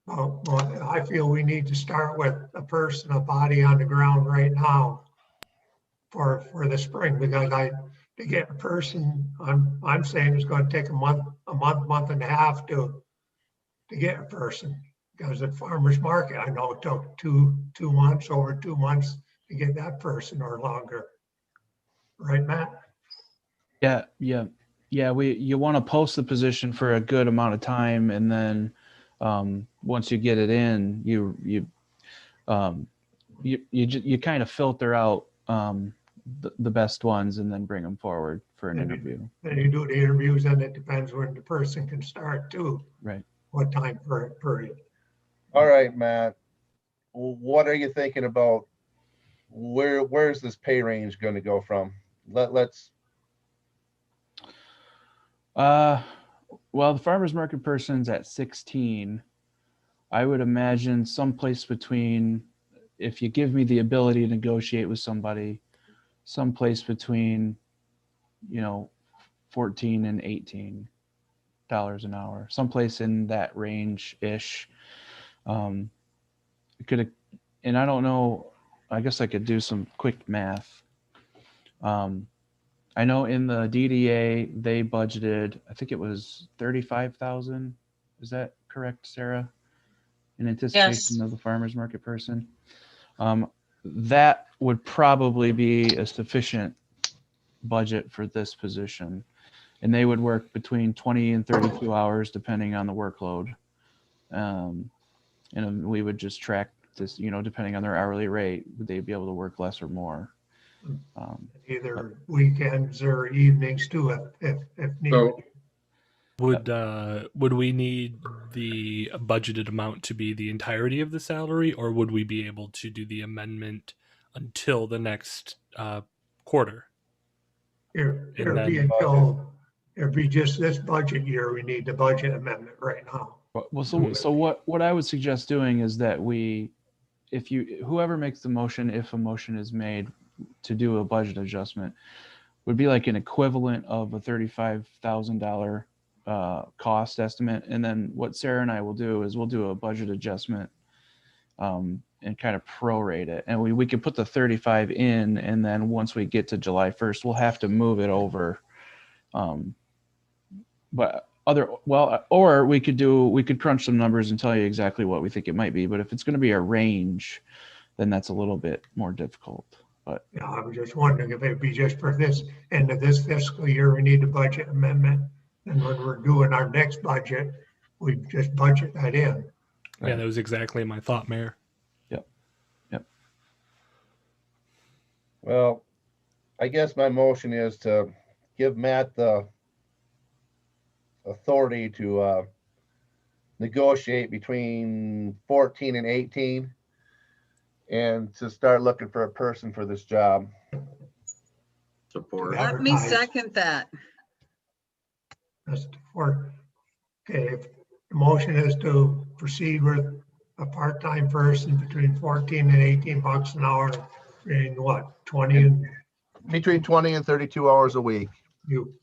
Well, I feel we need to start with a person, a body on the ground right now for the spring, because to get a person, I'm saying it's going to take a month and a half to get a person. Because at farmer's market, I know it took two months, over 2 months to get that person or longer. Right, Matt? Yeah. You want to post the position for a good amount of time, and then once you get it in, you kind of filter out the best ones and then bring them forward for an interview. Then you do the interviews, and it depends when the person can start too. Right. What time period. All right, Matt. What are you thinking about? Where's this pay range going to go from? Let's. Well, the farmer's market person's at 16. I would imagine someplace between, if you give me the ability to negotiate with somebody, someplace between, 14 and $18 an hour, someplace in that range ish. And I don't know, I guess I could do some quick math. I know in the DDA, they budgeted, I think it was 35,000. Is that correct, Sarah? In anticipation of the farmer's market person. That would probably be a sufficient budget for this position. And they would work between 20 and 32 hours, depending on the workload. And we would just track this, depending on their hourly rate, would they be able to work less or more? Either weekends or evenings too, if needed. So Would we need the budgeted amount to be the entirety of the salary, or would we be able to do the amendment until the next quarter? It'd be just this budget year. We need the budget amendment right now. Well, so what I would suggest doing is that whoever makes the motion, if a motion is made to do a budget adjustment, would be like an equivalent of a $35,000 cost estimate. And then what Sarah and I will do is we'll do a budget adjustment and kind of prorate it. And we could put the 35 in, and then once we get to July 1st, we'll have to move it over. Or we could crunch some numbers and tell you exactly what we think it might be. But if it's going to be a range, then that's a little bit more difficult. But Yeah, I was just wondering if it'd be just for this end of this fiscal year, we need a budget amendment. And when we're doing our next budget, we just budget that in. Yeah, that was exactly my thought, Mayor. Well, I guess my motion is to give Matt the authority to negotiate between 14 and 18 and to start looking for a person for this job. Support. Let me second that. That's for, okay, if the motion is to proceed with a part-time person between 14 and 18 bucks an hour, in what, 20 and Between 20 and 32 hours a week.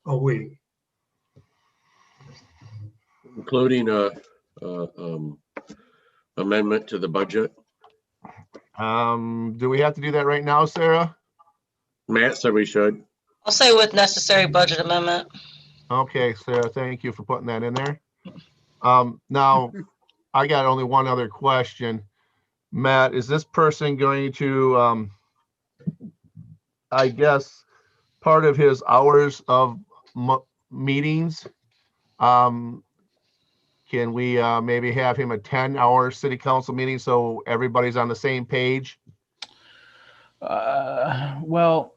a week? Including a amendment to the budget. Do we have to do that right now, Sarah? Matt said we should. I'll say with necessary budget amendment. Okay, Sarah, thank you for putting that in there. Now, I got only one other question. Matt, is this person going to, I guess, part of his hours of meetings, can we maybe have him a 10-hour city council meeting so everybody's on the same page? Well,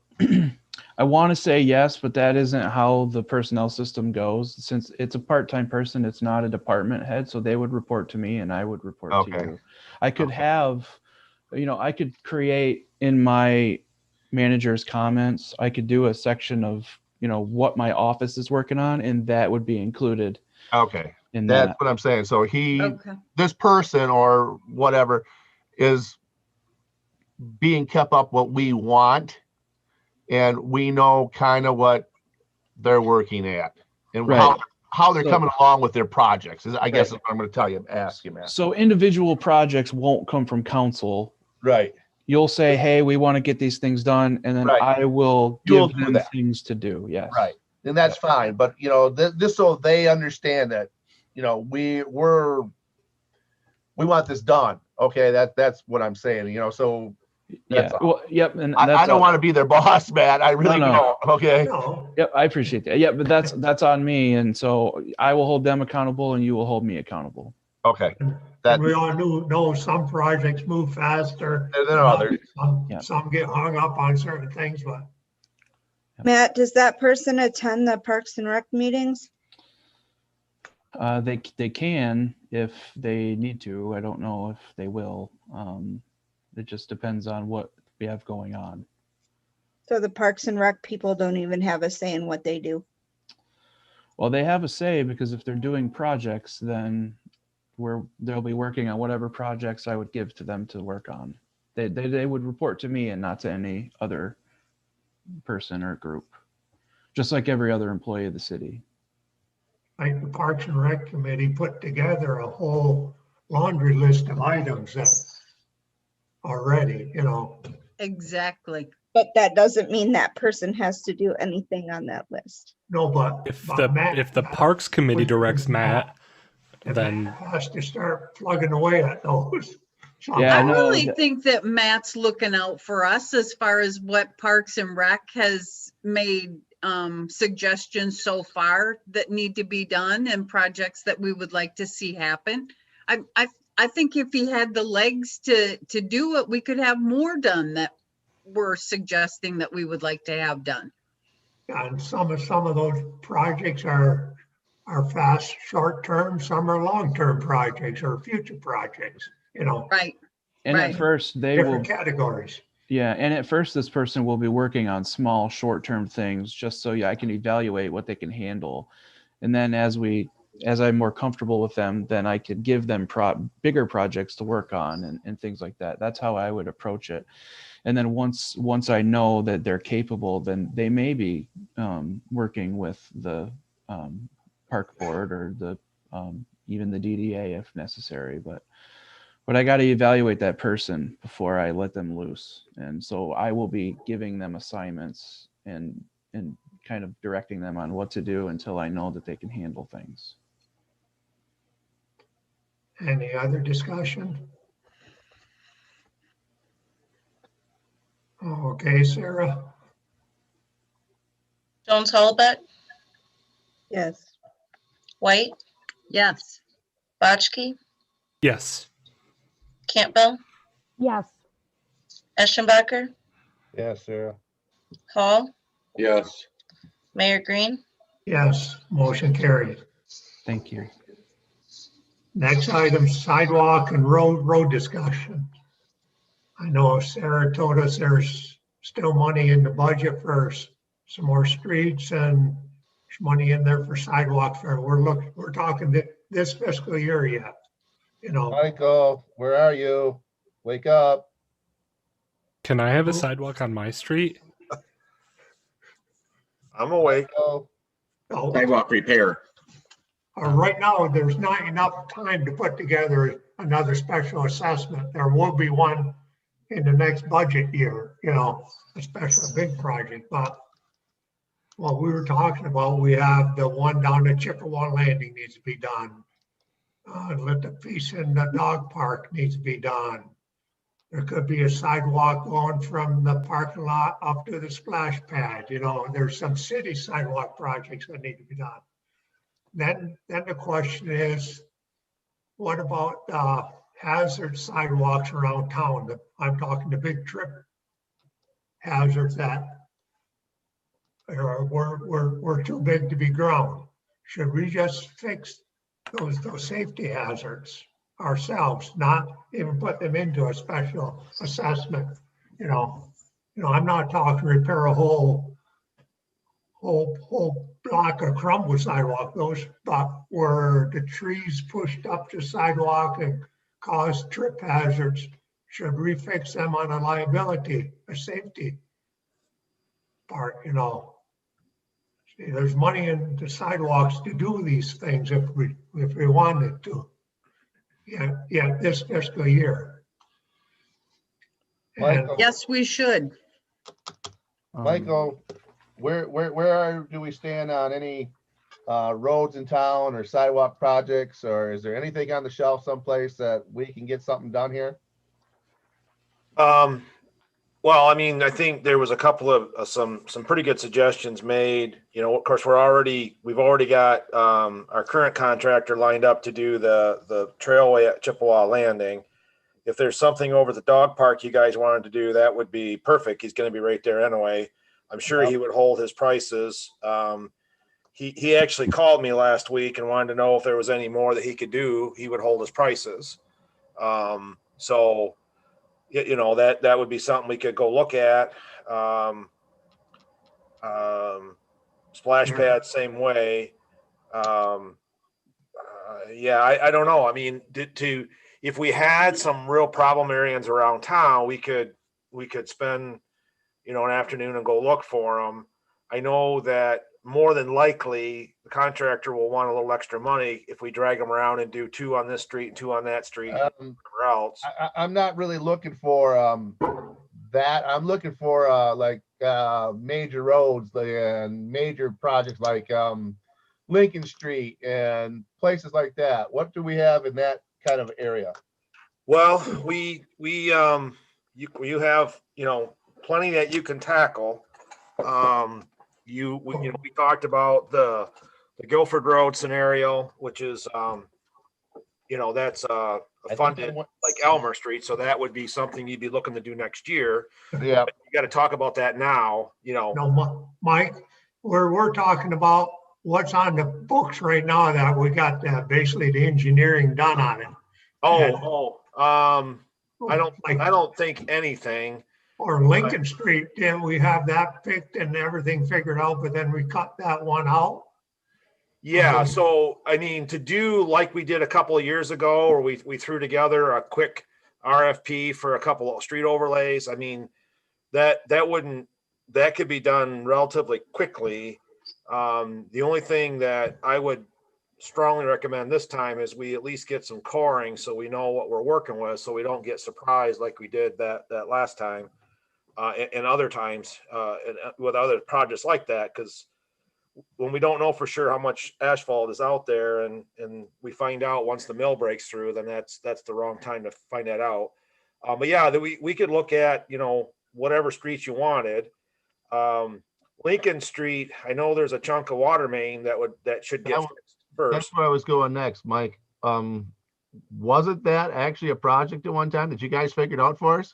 I want to say yes, but that isn't how the personnel system goes. Since it's a part-time person, it's not a department head, so they would report to me and I would report to you. I could have, I could create in my manager's comments, I could do a section of, what my office is working on, and that would be included. Okay, in that's that. what I'm saying. So Okay. this person or whatever is being kept up what we want, and we know kind of what they're working at and Right. how they're So- coming along with their projects. I guess is what I'm going to tell you, ask you, Matt. So individual projects won't come from council. Right. You'll say, hey, we want to get these things done, and then Right. I will You'll give do them that. things to do. Yes. Right. And that's fine. But, this so they understand that, we want this done. Okay. That's what I'm saying, so Yeah. all. Well, yep. And I that's don't want to be their boss, Matt. I really No. don't. Okay. No, Yep. I appreciate that. Yeah, but that's on me. And so I will hold them accountable and you will hold me accountable. Okay. and we all know some projects move faster. Than others. Yeah. Some get hung up on certain things, but Matt, does that person attend the Parks and Rec meetings? They can if they need to. I don't know if they will. It just depends on what we have going on. So the Parks and Rec people don't even have a say in what they do. Well, they have a say because if they're doing projects, then they'll be working on whatever projects I would give to them to work on. They would report to me and not to any other person or group, just like every other employee of the city. like the Parks and Rec Committee put together a whole laundry list of items that already, Exactly. But that doesn't mean that person has to do anything on that list. no, but. If but Matt- the Parks Committee directs Matt, and then Matt has to start plugging away at those. Yeah, I no, really that- think that Matt's looking out for us as far as what Parks and Rec has made suggestions so far that need to be done and projects that we would like to see happen. I think if he had the legs to do it, we could have more done that we're suggesting that we would like to have done. And some of those projects are fast, short-term, some are long-term projects or future projects, Right. And Right. at first they will, different categories. yeah. And at first this person will be working on small short-term things just so I can evaluate what they can handle. And then as I'm more comfortable with them, then I could give them bigger projects to work on and things like that. That's how I would approach it. And then once I know that they're capable, then they may be working with the park board or the even the DDA if necessary. But I got to evaluate that person before I let them loose. And so I will be giving them assignments and kind of directing them on what to do until I know that they can handle things. Any other discussion? Okay, Sarah? Jones Hollenbeck, Yes. White, Yes. Botchke, Yes. Campbell, Yes. Eschenbacher, Yes, Sarah. Hall, Yes. Mayor Green. Yes, motion carried. Thank you. Next item, sidewalk and road discussion. I know Sarah told us there's still money in the budget for some more streets and there's money in there for sidewalks. We're talking this fiscal year yet, you know. Michael, where are you? Wake up. Can I have a sidewalk on my street? I'm awake. Michael, Oh, Sidewalk repair. right now, there's not enough time to put together another special assessment. There will be one in the next budget year, you know, a special big project, but what we were talking about, we have the one down at Chippewa Landing needs to be done. Let the piece in the dog park needs to be done. There could be a sidewalk going from the parking lot up to the splash pad, you know, there's some city sidewalk projects that need to be done. Then the question is, what about hazard sidewalks around town? I'm talking the big trip hazards that we're too big to be ground. Should we just fix those safety hazards ourselves, not even put them into a special assessment? You know, I'm not talking repair a whole block of crumble sidewalk, those, but where the trees pushed up the sidewalk and caused trip hazards, should we fix them on a liability, a safety part, you know? See, there's money in the sidewalks to do these things if we wanted to. Yeah, this fiscal year. And Michael, Yes, we should. Michael, do we stand on any roads in town or sidewalk projects, or is there anything on the shelf someplace that we can get something done here? Well, I mean, I think there was a couple of some pretty good suggestions made. You know, of course, we've already got our current contractor lined up to do the trailway at Chippewa Landing. If there's something over at the dog park you guys wanted to do, that would be perfect. He's going to be right there anyway. I'm sure he would hold his prices. He actually called me last week and wanted to know if there was any more that he could do. He would hold his prices. So, you know, that would be something we could go look at. Splash pad, same way. Yeah, I don't know. I mean, if we had some real problem areas around town, we could spend, you know, an afternoon and go look for them. I know that more than likely the contractor will want a little extra money if we drag them around and do 2 on this street and 2 on that street, wherever else. I'm not really looking for that. I'm looking for like major roads and major projects like Lincoln Street and places like that. What do we have in that kind of area? Well, you have, you know, plenty that you can tackle. We talked about the Guilford Road scenario, which is you know, that's funded like Elmer Street, so that would be something you'd be looking to do next year. Yeah, but you got to talk about that now. You know, no, Mike, we're talking about what's on the books right now that we got basically the engineering done on it. I don't think anything. Or Lincoln Street, didn't we have that picked and everything figured out, but then we cut that one out? Yeah, so I mean, to do like we did a couple of years ago, or we threw together a quick RFP for a couple of street overlays. I mean, that could be done relatively quickly. The only thing that I would strongly recommend this time is we at least get some coring so we know what we're working with, so we don't get surprised like we did that last time, and other times, and with other projects like that, because when we don't know for sure how much asphalt is out there, and we find out once the mill breaks through, then that's the wrong time to find that out. But yeah, we could look at, you know, whatever streets you wanted. Lincoln Street, I know there's a chunk of water main that should get fixed That's first. where I was going next, Mike. Wasn't that actually a project at one time that you guys figured out for us?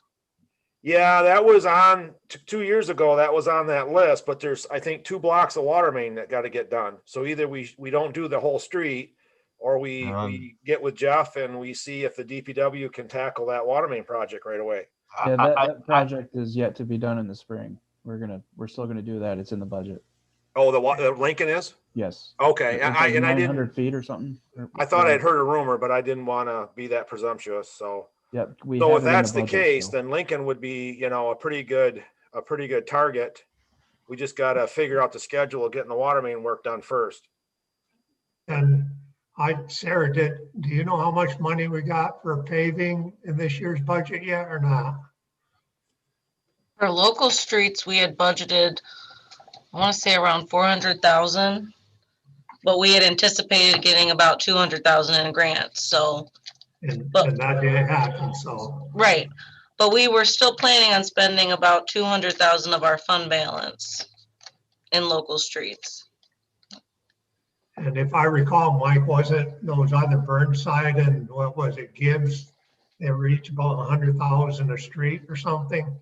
Yeah, that was on 2 years ago. That was on that list, but there's, I think, 2 blocks of water main that got to get done. So either we don't do the whole street, or we get with Jeff and we see if the DPW can tackle that water main project right away. Yeah, that project is yet to be done in the spring. We're still gonna do that. It's in the budget. Oh, the Lincoln is? Yes. Okay, It's like I 900 didn't, feet or something. I thought I'd heard a rumor, but I didn't want to be that presumptuous. So, Yep. We so have if it in that's the budget case, still. then Lincoln would be, you know, a pretty good target. We just got to figure out the schedule of getting the water main work done first. And Sarah, do you know how much money we got for paving in this year's budget yet or not? For local streets, we had budgeted, I want to say around 400,000, but we had anticipated getting about 200,000 in grants. So, And But- that didn't happen, so. right. But we were still planning on spending about 200,000 of our fund balance in local streets. And if I recall, Mike, wasn't those other Burnside and what was it, Gibbs? They were each about 100,000 a street or something?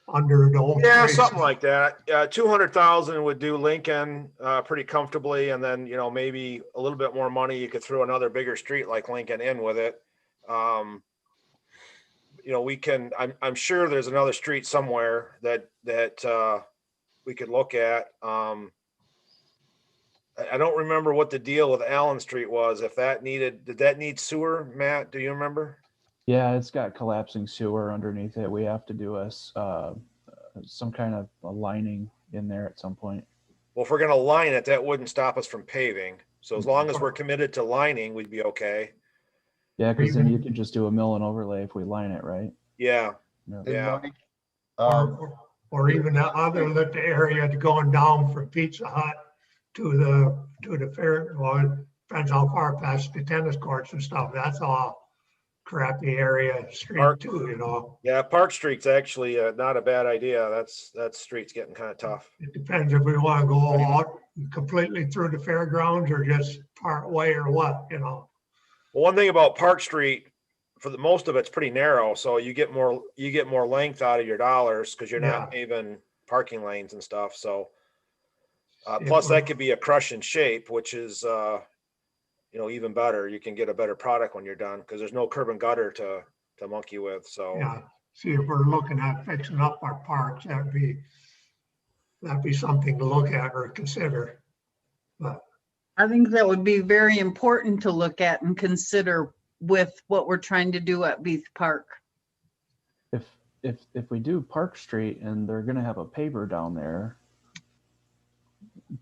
Under the old. Yeah, prices. something like that. 200,000 would do Lincoln pretty comfortably, and then, you know, maybe a little bit more money, you could throw another bigger street like Lincoln in with it. You know, we can. I'm sure there's another street somewhere that we could look at. I don't remember what the deal with Allen Street was. If that did that need sewer, Matt? Do you remember? Yeah, it's got collapsing sewer underneath it. We have to do some kind of a lining in there at some point. Well, if we're going to line it, that wouldn't stop us from paving. So as long as we're committed to lining, we'd be okay. Yeah, because then you could just do a mill and overlay if we line it, right? Yeah. And Yeah. Mike, Or even that other little area going down from Pizza Hut to the fair. Well, it depends how far past the tennis courts and stuff. That's all crappy area street too, you know. Yeah, Park Street's actually not a bad idea. That street's getting kind of tough. It depends if we want to go out completely through the fairgrounds or just part way or what, you know. Well, one thing about Park Street, for the most of it's pretty narrow, so you get more length out of your dollars because you're not paving parking lanes and stuff. So plus that could be a crush in shape, which is you know, even better. You can get a better product when you're done because there's no curb and gutter to monkey with. So Yeah, see, if we're looking at fixing up our parks, that'd be something to look at or consider. But I think that would be very important to look at and consider with what we're trying to do at Beath Park. If we do Park Street and they're gonna have a paver down there,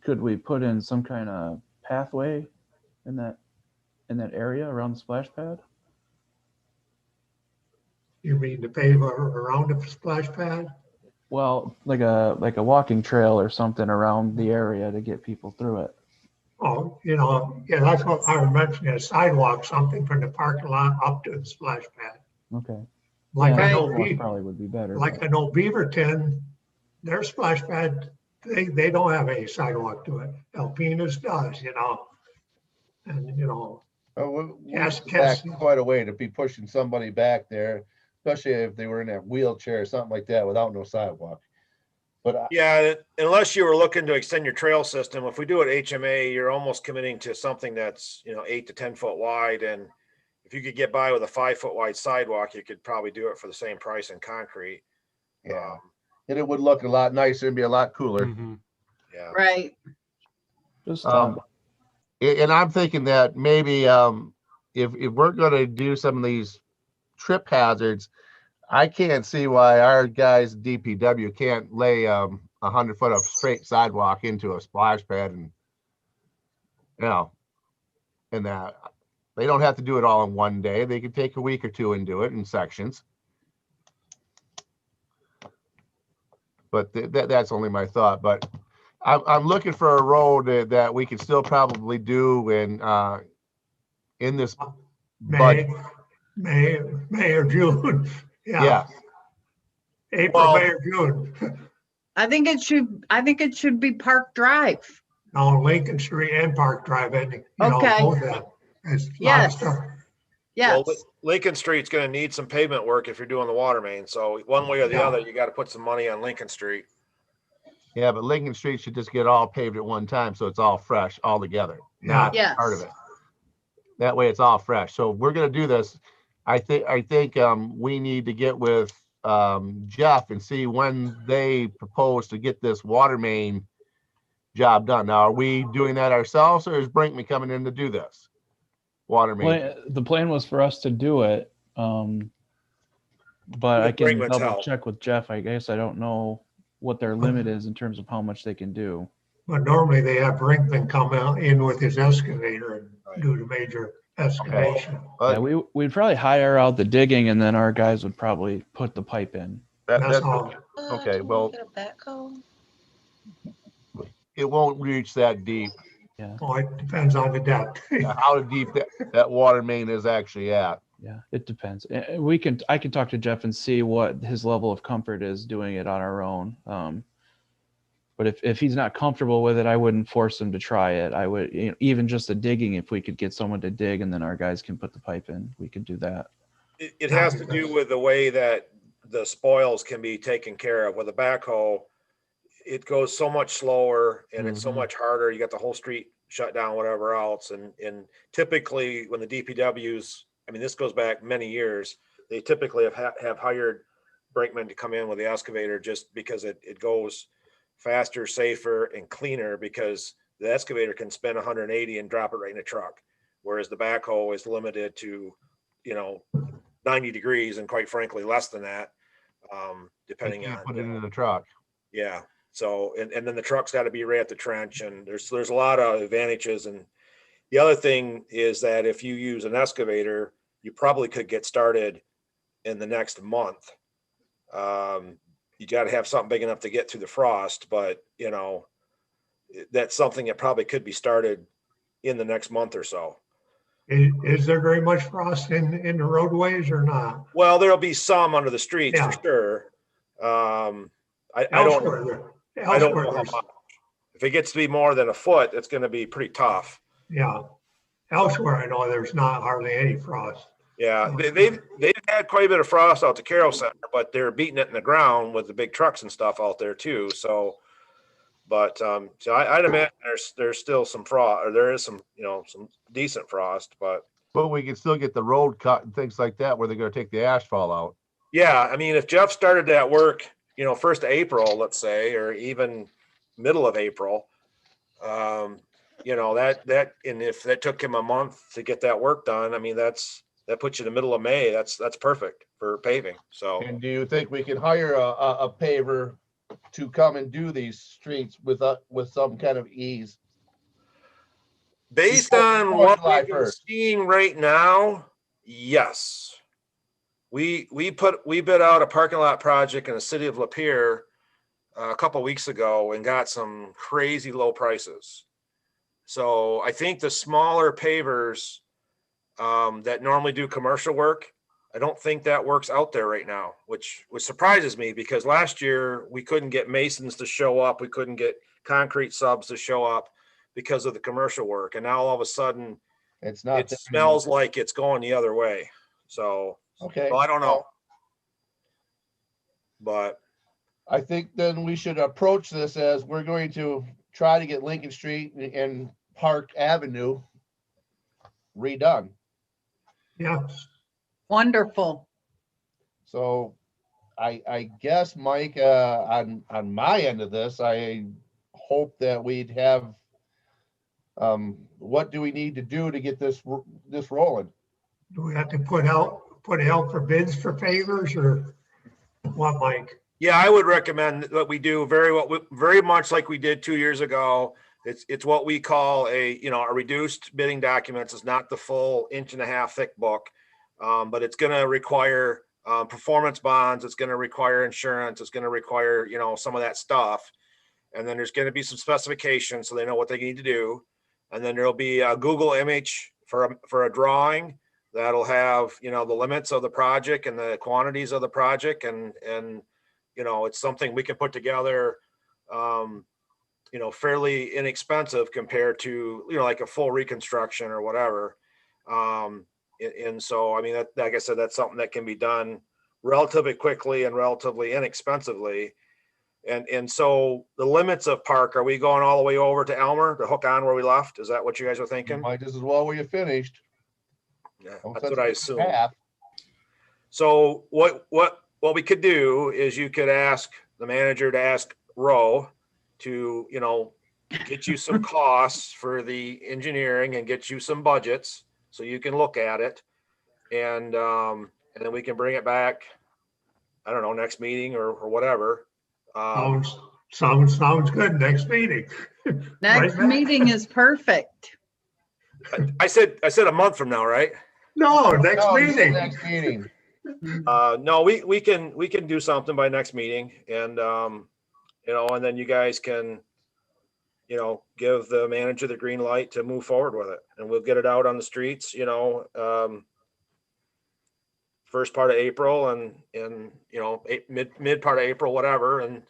could we put in some kind of pathway in that area around the splash pad? you mean to pave around the splash pad? Well, like a walking trail or something around the area to get people through it. Oh, you know, yeah, that's what I was mentioning, a sidewalk, something from the parking lot up to the splash pad. Okay. Like Yeah, I know, sidewalk probably would be better. like I know Beaverton, their splash pad, they don't have any sidewalk to it. Alpina's does, you know. And, you know, we're Yes, back yes. quite a way to be pushing somebody back there, especially if they were in a wheelchair or something like that without no sidewalk. But yeah, unless you were looking to extend your trail system, if we do it HMA, you're almost committing to something that's, you know, 8 to 10 foot wide. And if you could get by with a 5 foot wide sidewalk, you could probably do it for the same price in concrete. yeah, and it would look a lot nicer and be a lot cooler. Mhm. Yeah. Right. Just And I'm thinking that maybe if we're going to do some of these trip hazards, I can't see why our guys DPW can't lay 100 foot of straight sidewalk into a splash pad and, you know, and that. They don't have to do it all in one day. They could take a week or two and do it in sections. But that's only my thought. But I'm looking for a road that we can still probably do in this budget. May or June. Yeah. April, Well- May or June. I think it should be Park Drive. On Lincoln Street and Park Drive, and you know, Okay. both of them. There's a lot of Yes. stuff. Yes. Well, Lincoln Street's gonna need some pavement work if you're doing the water main. So one way or the Yeah. other, you gotta put some money on Lincoln Street. Yeah, but Lincoln Street should just get all paved at one time, so it's all fresh all together, not Yes. part of it. That way it's all fresh. So we're gonna do this. I think we need to get with Jeff and see when they propose to get this water main job done. Now, are we doing that ourselves, or is Brinkman coming in to do this? Water main. The plan was for us to do it, but I With can Brinkman's double help. check with Jeff. I guess I don't know what their limit is in terms of how much they can do. But normally they have Brinkman come out in with his excavator and do the major excavation. Yeah, we'd probably hire out the digging, and then our guys would probably put the pipe in. That's all. Okay, well, Get a backhoe? it won't reach that deep. Yeah, Oh, it depends on the depth. How deep that water main is actually at. yeah, it depends. I can talk to Jeff and see what his level of comfort is doing it on our own. But if he's not comfortable with it, I wouldn't force him to try it. I would, even just the digging, if we could get someone to dig and then our guys can put the pipe in, we could do that. It has to do with the way that the spoils can be taken care of. With a backhoe, it goes so much slower and it's so much harder. You got the whole street shut down, whatever else. And typically when the DPWs, I mean, this goes back many years, they typically have hired brakemen to come in with the excavator just because it goes faster, safer, and cleaner, because the excavator can spin 180 and drop it right in a truck. Whereas the backhoe is limited to, 90 degrees and quite frankly, less than that, depending on. Put it in the truck. Yeah. So, and then the truck's got to be right at the trench, and there's a lot of advantages. And the other thing is that if you use an excavator, you probably could get started in the next month. You got to have something big enough to get through the frost, but that's something that probably could be started in the next month or so. Is there very much frost in the roadways or not? Well, there'll be some under the streets Yeah. for sure. I don't know how much. If it gets to be more than a foot, it's going to be pretty tough. Yeah. Elsewhere, I know there's not hardly any frost. Yeah, they've had quite a bit of frost out to Caro Center, but they're beating it in the ground with the big trucks and stuff out there too. So, but so I'd imagine there's still some frost, or there is some some decent frost, but we can still get the road cut and things like that where they're going to take the asphalt out. yeah, I mean, if Jeff started that work, 1st of April, let's say, or even middle of April, and if that took him a month to get that work done, I mean, that puts you in the middle of May. That's perfect for paving. So, And do you think we can hire a paver to come and do these streets with some kind of ease? based Before on what July we've been 1st. seeing right now, yes. We bid out a parking lot project in the city of Lapeer a couple of weeks ago and got some crazy low prices. So I think the smaller pavers that normally do commercial work, I don't think that works out there right now, which surprises me, because last year we couldn't get masons to show up. We couldn't get concrete subs to show up because of the commercial work. And now all of a sudden it smells like it's going the other way. So, okay. well, I don't know. But I think then we should approach this as we're going to try to get Lincoln Street and Park Avenue redone. Yeah. Wonderful. So I guess, Mike, on my end of this, I hope that we'd have, what do we need to do to get this rolling? Do we have to put out for bids for favors or what, Mike? yeah, I would recommend that we do very much like we did 2 years ago. It's what we call a reduced bidding documents. It's not the full 1.5 inch thick book, but it's going to require performance bonds. It's going to require insurance. It's going to require, some of that stuff. And then there's going to be some specifications so they know what they need to do. And then there'll be a Google image for a drawing that'll have, the limits of the project and the quantities of the project. And it's something we can put together, fairly inexpensive compared to, like a full reconstruction or whatever. And so, I mean, that, like I said, that's something that can be done relatively quickly and relatively inexpensively. And so the limits of park, are we going all the way over to Elmer to hook on where we left? Is that what you guys are thinking? Might just as well where you finished. Yeah, Don't that's touch what I the assume. path. So what we could do is you could ask the manager to ask Roe to, get you some costs for the engineering and get you some budgets so you can look at it. And then we can bring it back, I don't know, next meeting or whatever. Sounds good. Next meeting. Next Right, Matt? meeting is perfect. I said a month from now, right? No, next No, you said meeting. next meeting. No, we can do something by next meeting, and and then you guys can, give the manager the green light to move forward with it, and we'll get it out on the streets, first part of April and mid part of April, whatever, and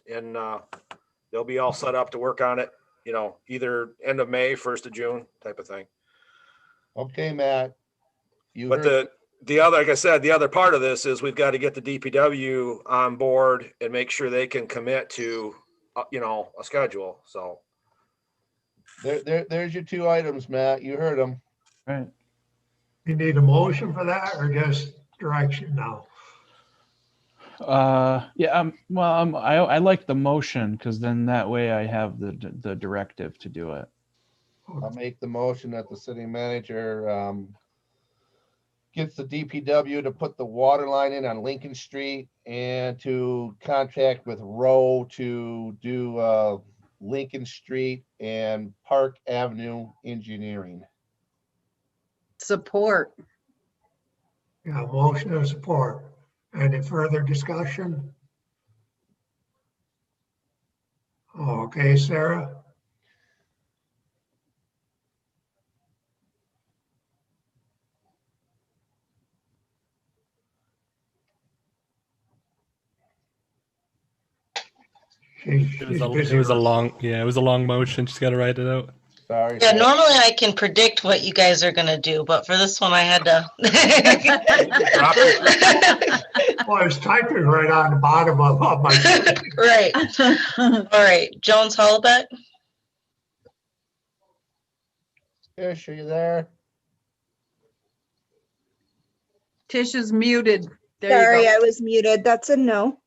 they'll be all set up to work on it, either end of May, 1st of June type of thing. Okay, Matt. But the other, like I said, the other part of this is we've got to get the DPW on board and make sure they can commit to, a schedule. So there's your 2 items, Matt. You heard them. Right. You need a motion for that or just direction now? Yeah. Well, I like the motion because then that way I have the directive to do it. I'll make the motion that the city manager gets the DPW to put the water line in on Lincoln Street and to contract with Roe to do Lincoln Street and Park Avenue engineering. Support. Yeah, motion and support. Any further discussion? Okay, Sarah? It was a long motion. She's got to write it out. Sorry. Yeah, normally I can predict what you guys are going to do, but for this one I had to. Well, I was typing right on the bottom of my screen. Right. All right. Jones Hollebeck, Tish, are you there? Tish is muted. There Sorry, you go. I was muted. That's a no.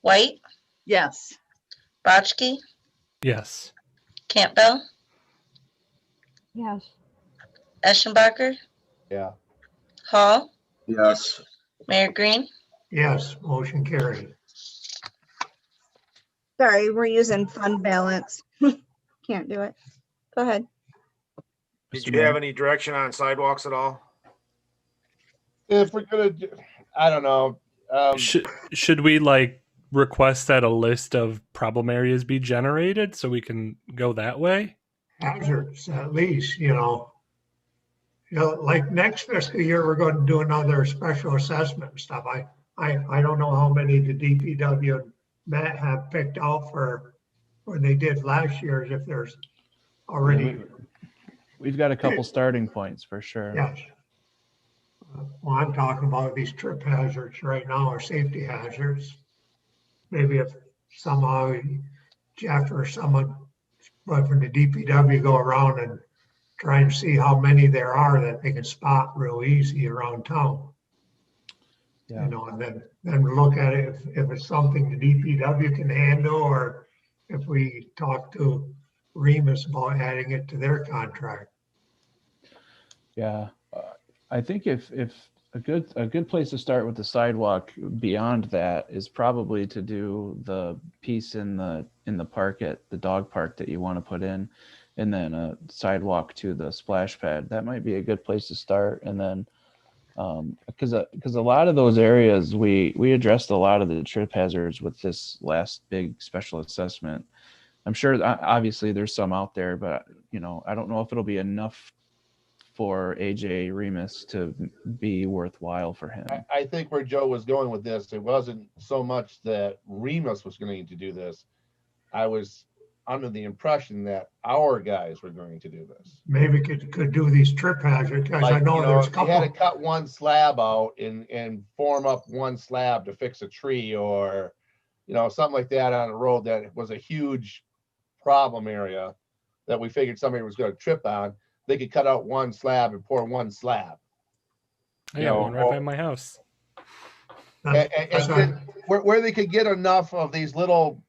White, Yes. Botchke, Yes. Campbell, Yes. Eschenbacher, Yeah. Hall, Yes. Mayor Green. Yes, motion carried. Sorry, we're using fund balance. Can't do it. Go ahead. did you have any direction on sidewalks at all? If we're gonna do, I don't know. Should we request that a list of problem areas be generated so we can go that way? Hazards, at least, like next fiscal year, we're going to do another special assessment and stuff. I don't know how many the DPW and Matt have picked out for when they did last year's, if there's already. We've got a couple starting points for sure. Yes. Well, I'm talking about these trip hazards right now, or safety hazards. Maybe if somehow Jeff or someone from the DPW go around and try and see how many there are that they can spot real easy around town. Yeah. And then look at it if it's something the DPW can handle, or if we talk to Remus about adding it to their contract. Yeah. I think if A good place to start with the sidewalk beyond that is probably to do the piece in the park at the dog park that you want to put in, and then a sidewalk to the splash pad. That might be a good place to start. And then because a lot of those areas we addressed a lot of the trip hazards with this last big special assessment. I'm sure obviously there's some out there, but I don't know if it'll be enough for AJ Remus to be worthwhile for him. I think where Joe was going with this, it wasn't so much that Remus was going to need to do this. I was under the impression that our guys were going to do this. Maybe could do these trip hazards, because I know there's a if you had to couple. cut one slab out and form up one slab to fix a tree, or something like that on a road that was a huge problem area that we figured somebody was going to trip on. They could cut out one slab and pour one slab. I got one right by my house. And where they could get enough of these little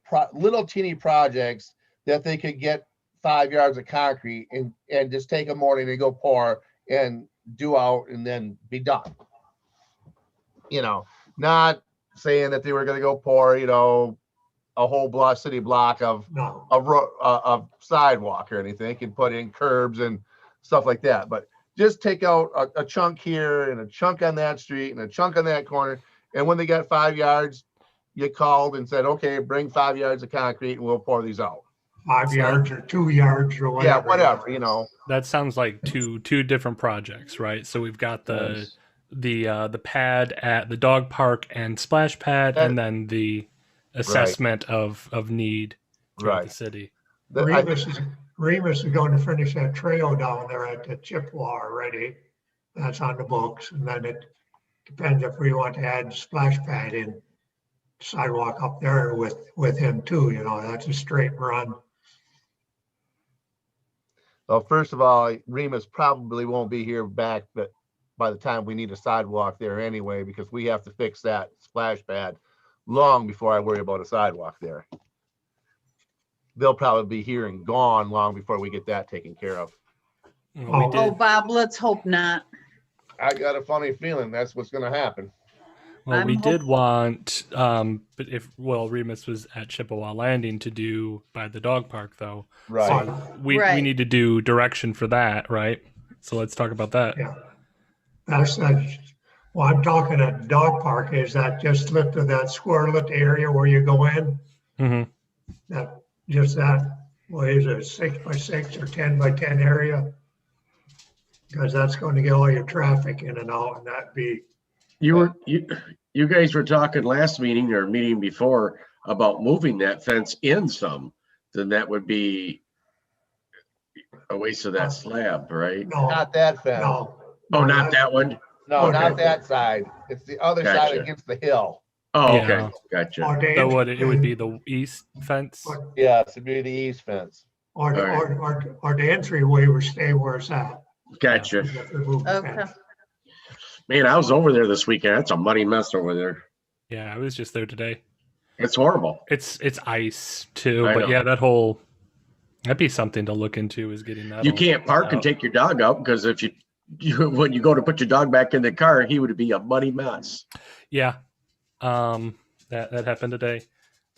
teeny projects that they could get 5 yards of concrete and just take a morning and go pour and do out and then be done. Not saying that they were going to go pour, a whole city block of sidewalk or anything. They can put in curbs and stuff like that, but just take out a chunk here and a chunk on that street and a chunk on that corner. And when they got 5 yards, you called and said, okay, bring 5 yards of concrete and we'll pour these out. 5 yards or 2 yards or whatever. Yeah, whatever, That sounds like two different projects, right? So we've got the pad at the dog park and splash pad, and then the assessment of need throughout the city. Remus is going to finish that trail down there at the Chippewa already. That's on the books. And then it depends if we want to add splash pad in sidewalk up there with him too. That's a straight run. Well, first of all, Remus probably won't be here back, but by the time we need a sidewalk there anyway, because we have to fix that splash pad long before I worry about a sidewalk there. They'll probably be here and gone long before we get that taken care of. Oh, Bob, let's hope not. I got a funny feeling that's what's going to happen. Well, we did want, but Remus was at Chippewa Landing to do by the dog park, though. Right. So we need to do direction for that, right? So let's talk about that. Yeah. Well, I'm talking at dog park. Is that just lifted that square-lit area where you go in? Mm-hmm. What is it, 6 by 6 or 10 by 10 area? Because that's going to get all your traffic in and out, and that'd be. You guys were talking last meeting or meeting before about moving that fence in some, then that would be a waste of that slab, right? No, not that fence. No. Oh, not that one? No, not that side. It's the other side against the hill. Oh, okay. Gotcha. So it would be the east fence? Yes, it'd be the east fence. Or the entryway would stay where it's at. Gotcha. Okay. Man, I was over there this weekend. It's a muddy mess over there. Yeah, I was just there today. It's horrible. It's ice too, I but know. yeah, that'd be something to look into, is getting that. You can't park and take your dog out, because if you when you go to put your dog back in the car, he would be a muddy mess. Yeah. That happened today.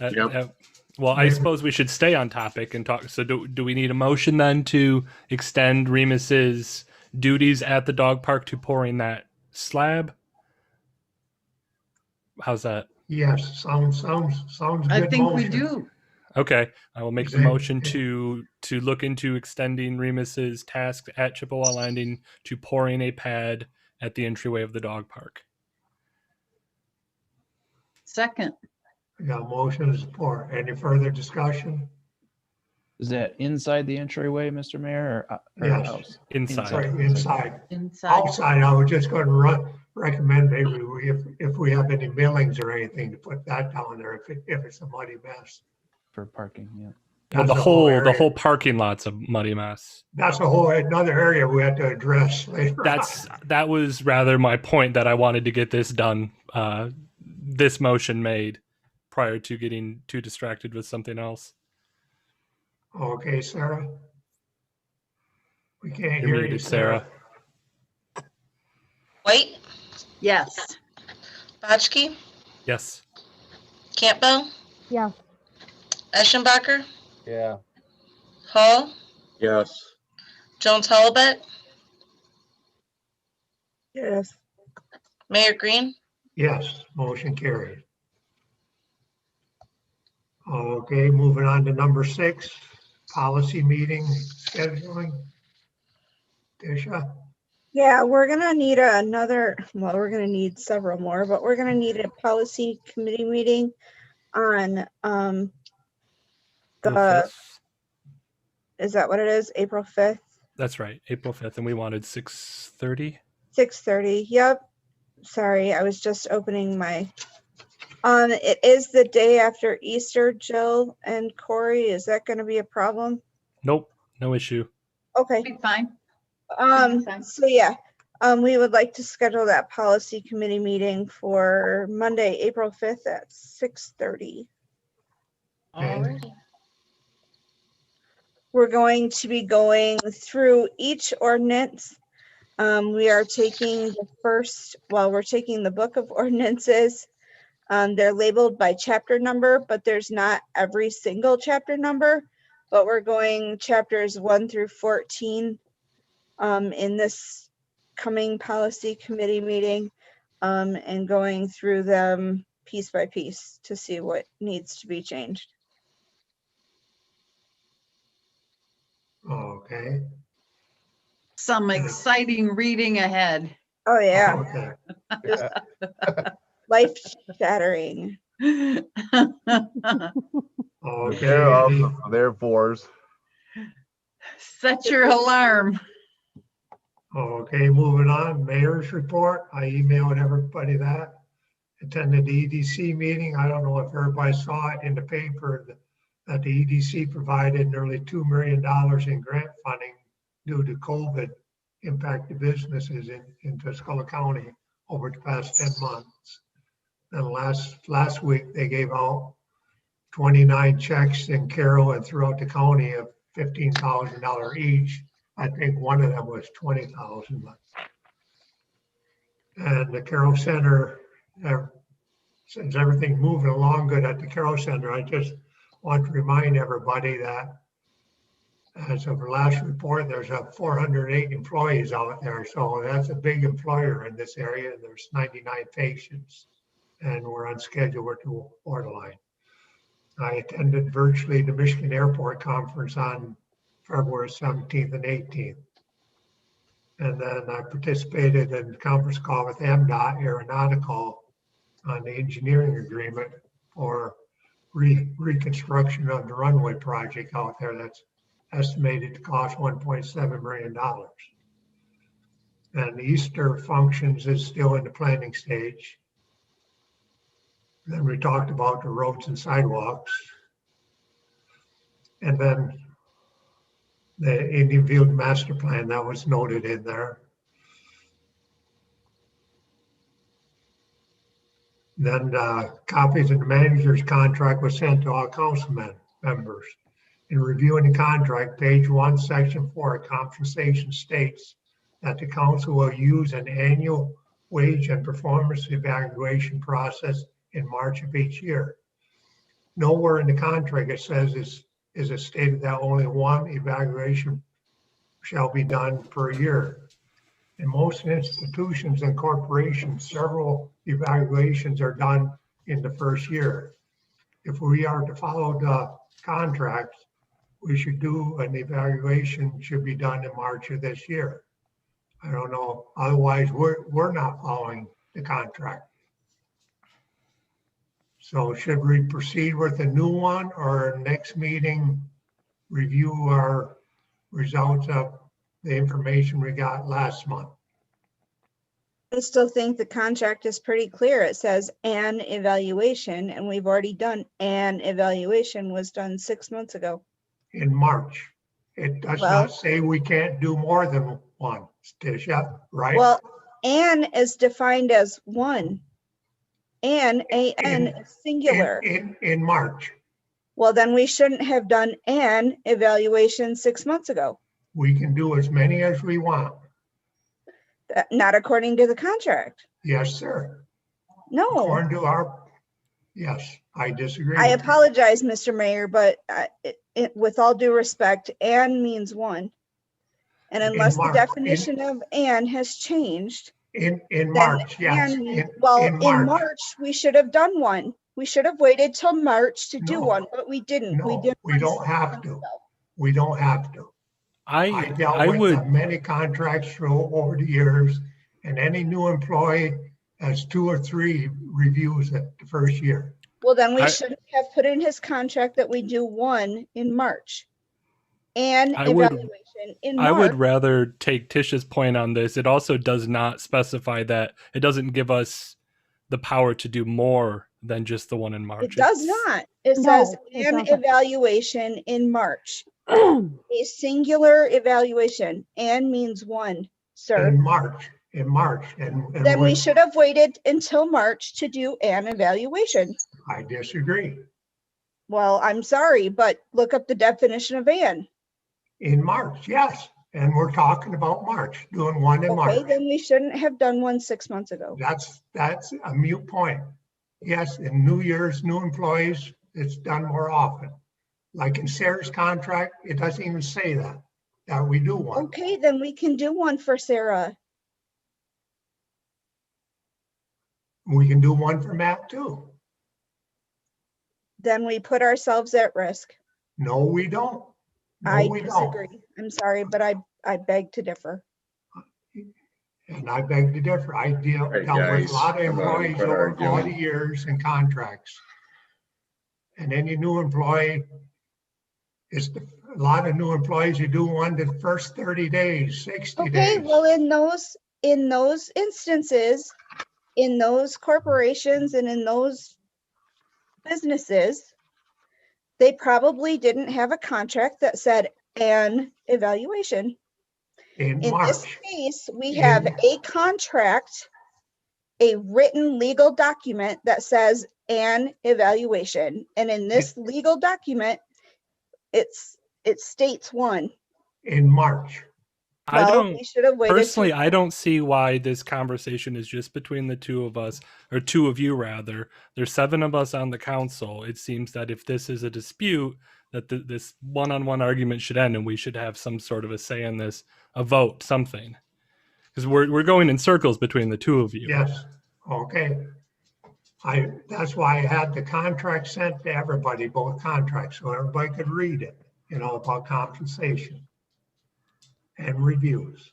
Yep. Well, I suppose we should stay on topic and talk. So do we need a motion then to extend Remus's duties at the dog park to pouring that slab? How's that? Yes, sounds good. I think we motion. do. Okay, I will make the motion to look into extending Remus's task at Chippewa Landing to pouring a pad at the entryway of the dog park. Second. Yeah, motion is support. Any further discussion? Is that inside the entryway, Mr. Mayor, or Yes. house? Inside. Sorry, inside. Inside. Outside, I was just going to recommend maybe if we have any millings or anything to put that down there if it's a muddy mess. For parking, yeah. Well, That's the whole parking lot's a muddy mess. That's another area we had to address later. That was rather my point, that I wanted to get this done, this motion made, prior to getting too distracted with something else. Okay, Sarah. We can't You're hear you, muted, Sarah. Wait. Yes. Botchke, Yes. Campbell, Yes. Eschenbacher, Yeah. Hall, Yes. Jones Hollaback, Yes. Mayor Green. Yes, motion carried. Okay, moving on to number 6, policy meeting scheduling. Tisha? Yeah, we're gonna need we're gonna need several more, but we're gonna need a policy committee meeting on, The the, 5th. is that what it is? April 5th, That's right. April 5th. And we wanted 6:30. 6:30. Yep. Sorry, I was just opening my, it is the day after Easter, Jill and Corey. Is that gonna be a problem? Nope. No issue. Okay. Be fine. So yeah, we would like to schedule that policy committee meeting for Monday, April 5th at 6:30. Alrighty. We're going to be going through each ordinance. We are taking we're taking the book of ordinances. They're labeled by chapter number, but there's not every single chapter number, but we're going chapters 1 through 14 in this coming policy committee meeting, and going through them piece by piece to see what needs to be changed. Okay. Some exciting reading ahead. Oh yeah, Okay. just life shattering. Care of, Okay. therefores. Set your alarm. Okay, moving on, mayor's report. I emailed everybody that. Attended the EDC meeting. I don't know if everybody saw it in the paper that the EDC provided nearly $2 million in grant funding due to COVID impacted businesses in Tuscola County over the past 10 months. And last week, they gave out 29 checks in Caro and throughout the county of $15,000 each. I think one of them was 20,000. And the Caro Center, since everything's moving along good at the Caro Center, I just want to remind everybody that as of the last report, there's 408 employees out there. So that's a big employer in this area. And there's 99 patients, and we're on schedule to borderline. I attended virtually the Michigan Airport Conference on February 17th and 18th. And then I participated in the conference call with MDOT Aeronautical on the engineering agreement for reconstruction of the runway project out there that's estimated to cost $1.7 million. And the Easter functions is still in the planning stage. Then we talked about the roads and sidewalks. And then the Indian Field Master Plan, that was noted in there. Then copies of the manager's contract was sent to all council members. In reviewing the contract, page 1, section 4, compensation states that the council will use an annual wage and performance evaluation process in March of each year. Nowhere in the contract it says is it stated that only one evaluation shall be done per year. In most institutions and corporations, several evaluations are done in the first year. If we are to follow the contract, we should do an evaluation should be done in March of this year. I don't know, otherwise we're not following the contract. So should we proceed with a new one, or next meeting review our results of the information we got last month? I still think the contract is pretty clear. It says an evaluation, and we've already done an evaluation, was done 6 months ago. In March. It does not say we can't do more than one, Tisha, right? Well, an is defined as one. An is singular. In March. Well, then we shouldn't have done an evaluation 6 months ago. We can do as many as we want. Not according to the contract. Yes, sir. No, According to our, yes, I disagree. I with you. apologize, Mr. Mayor, but with all due respect, "and" means one. And unless the March, definition of "and" has changed, In then March, yes. "and" means, In well, in March. March, we should have done one. We should have waited till March to do No. one, but we didn't. We No, did. we one don't 6 have months to. ago. We don't have to. I dealt I with would many contracts through over the years, and any new employee has 2 or 3 reviews at the first year. Well, then we I- shouldn't have put in his contract that we do one in March. And I would- evaluation in I March. would rather take Tish's point on this. It also does not specify that it doesn't give us the power to do more than just the one in March. It does It's- not. It No, says it an doesn't. evaluation in March. A singular evaluation. And means one, sir. In March. And Then we should have waited until March to do an evaluation. I disagree. Well, I'm sorry, but look up the definition of "and." In March, yes. And we're talking about March, doing one in Okay, March. then we shouldn't have done one 6 months ago. That's a mute point. Yes, in New Year's, new employees, it's done more often. Like in Sarah's contract, it doesn't even say that we do one. Okay, then we can do one for Sarah. We can do one for Matt too. Then we put ourselves at risk. No, we don't. No, I we don't. disagree. I'm sorry, but I beg to differ. And I beg to differ. I dealt Hey, with guys, a lot of come on, employees quit over 40 arguing. years and contracts. And any new employee, a lot of new employees, you do one the first 30 days, 60 Okay, days. well, in those instances, in those corporations and in those businesses, they probably didn't have a contract that said "an evaluation." In In this March. case, we have a contract, a written legal document that says "an evaluation." And in this legal document, it states one. In March. I Well, don't we should have waited. personally. I don't see why this conversation is just between the two of us, or two of you rather. There's 7 of us on the council. It seems that if this is a dispute, that this one-on-one argument should end, and we should have some sort of a say in this, a vote, something, because we're going in circles between the two of you. Yes, okay. That's why I had the contract sent to everybody, both contracts, so everybody could read it, about compensation and reviews.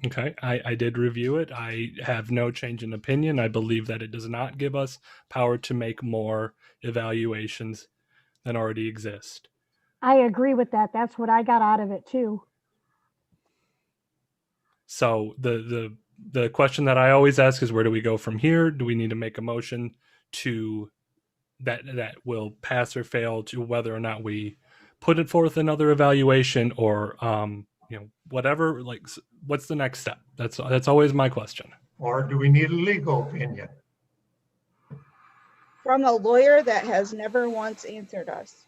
Okay, I did review it. I have no change in opinion. I believe that it does not give us power to make more evaluations than already exist. I agree with that. That's what I got out of it too. So the question that I always ask is, where do we go from here? Do we need to make a motion to that will pass or fail to whether or not we put it forth another evaluation, or whatever, like, what's the next step? That's always my question. Or do we need a legal opinion? From a lawyer that has never once answered us.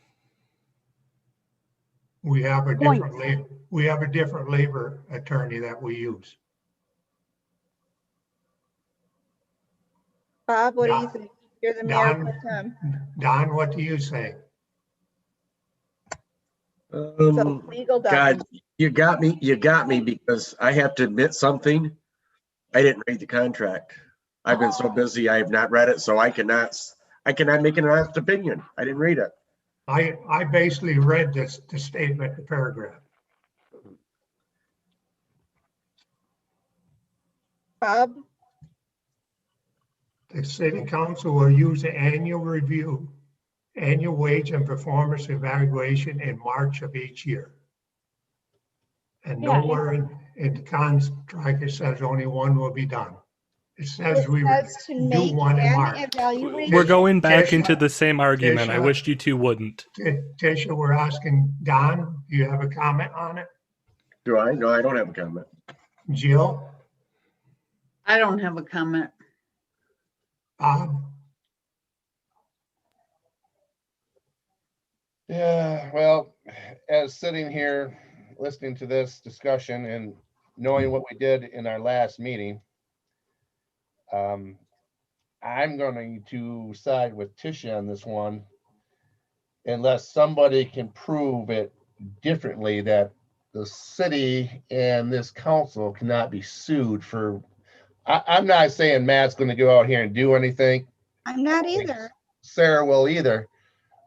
We have a Point. different labor attorney that we use. Bob, what do you Don- think? You're the mayor Don- pro tem. Don, what do you say? It's a legal God, document. you got me because I have to admit something. I didn't read the contract. I've been so busy, I have not read it, so I cannot make an honest opinion. I didn't read it. I basically read the statement, the paragraph. Bob, The city council will use the annual review, annual wage and performance evaluation in March of each year. And Yeah, nowhere in the contract, it says only one will be done. It says it we says to do make one in an March. evaluation. We're going back Tisha, into the same argument. I Tisha. wished you two wouldn't. Tisha, we're asking Don, do you have a comment on it? Do I? No, I don't have a comment. Jill, I don't have a comment. Bob, Yeah, well, as sitting here, listening to this discussion and knowing what we did in our last meeting, I'm going to side with Tisha on this one, unless somebody can prove it differently, that the city and this council cannot be sued for, I'm not saying Matt's going to go out here and do anything. I'm not either. Sarah will either.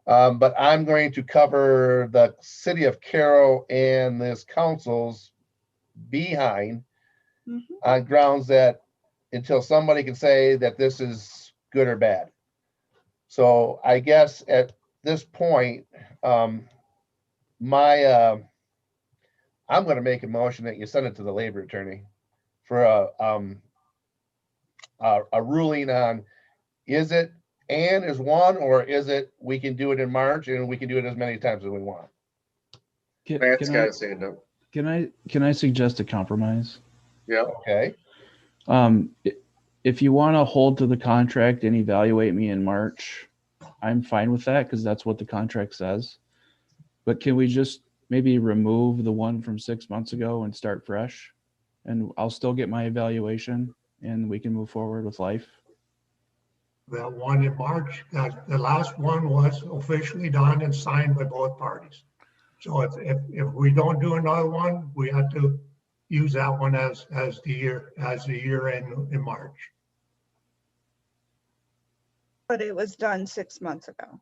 But I'm going to cover the city of Caro and this council's behind Mhm. on grounds that until somebody can say that this is good or bad. So I guess at this point, I'm going to make a motion that you send it to the labor attorney for a ruling on, is it and is one, or is it we can do it in March and we can do it as many times as we want? Matt's got his hand up. Can I suggest a compromise? Yeah. Okay. If you want to hold to the contract and evaluate me in March, I'm fine with that because that's what the contract says. But can we just maybe remove the one from 6 months ago and start fresh? And I'll still get my evaluation and we can move forward with life. That one in March, that the last one was officially done and signed by both parties. So if we don't do another one, we have to use that one as the year end in March. But it was done 6 months ago.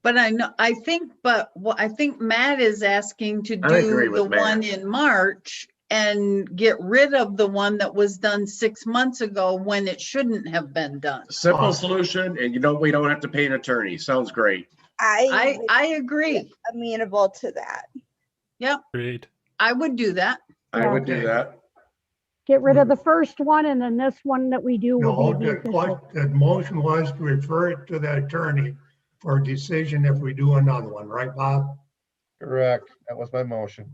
But I think Matt is asking to I agree do with the Matt. one in March and get rid of the one that was done 6 months ago when it shouldn't have been done. Simple solution, and we don't have to pay an attorney. Sounds great. I agree. Amenable to that. Yep, Great. I would do that. I would do that. Get rid of the first one and then this one that we do will No, be the official. the motion was to refer it to the attorney for a decision if we do another one, right, Bob? Correct. That was my motion.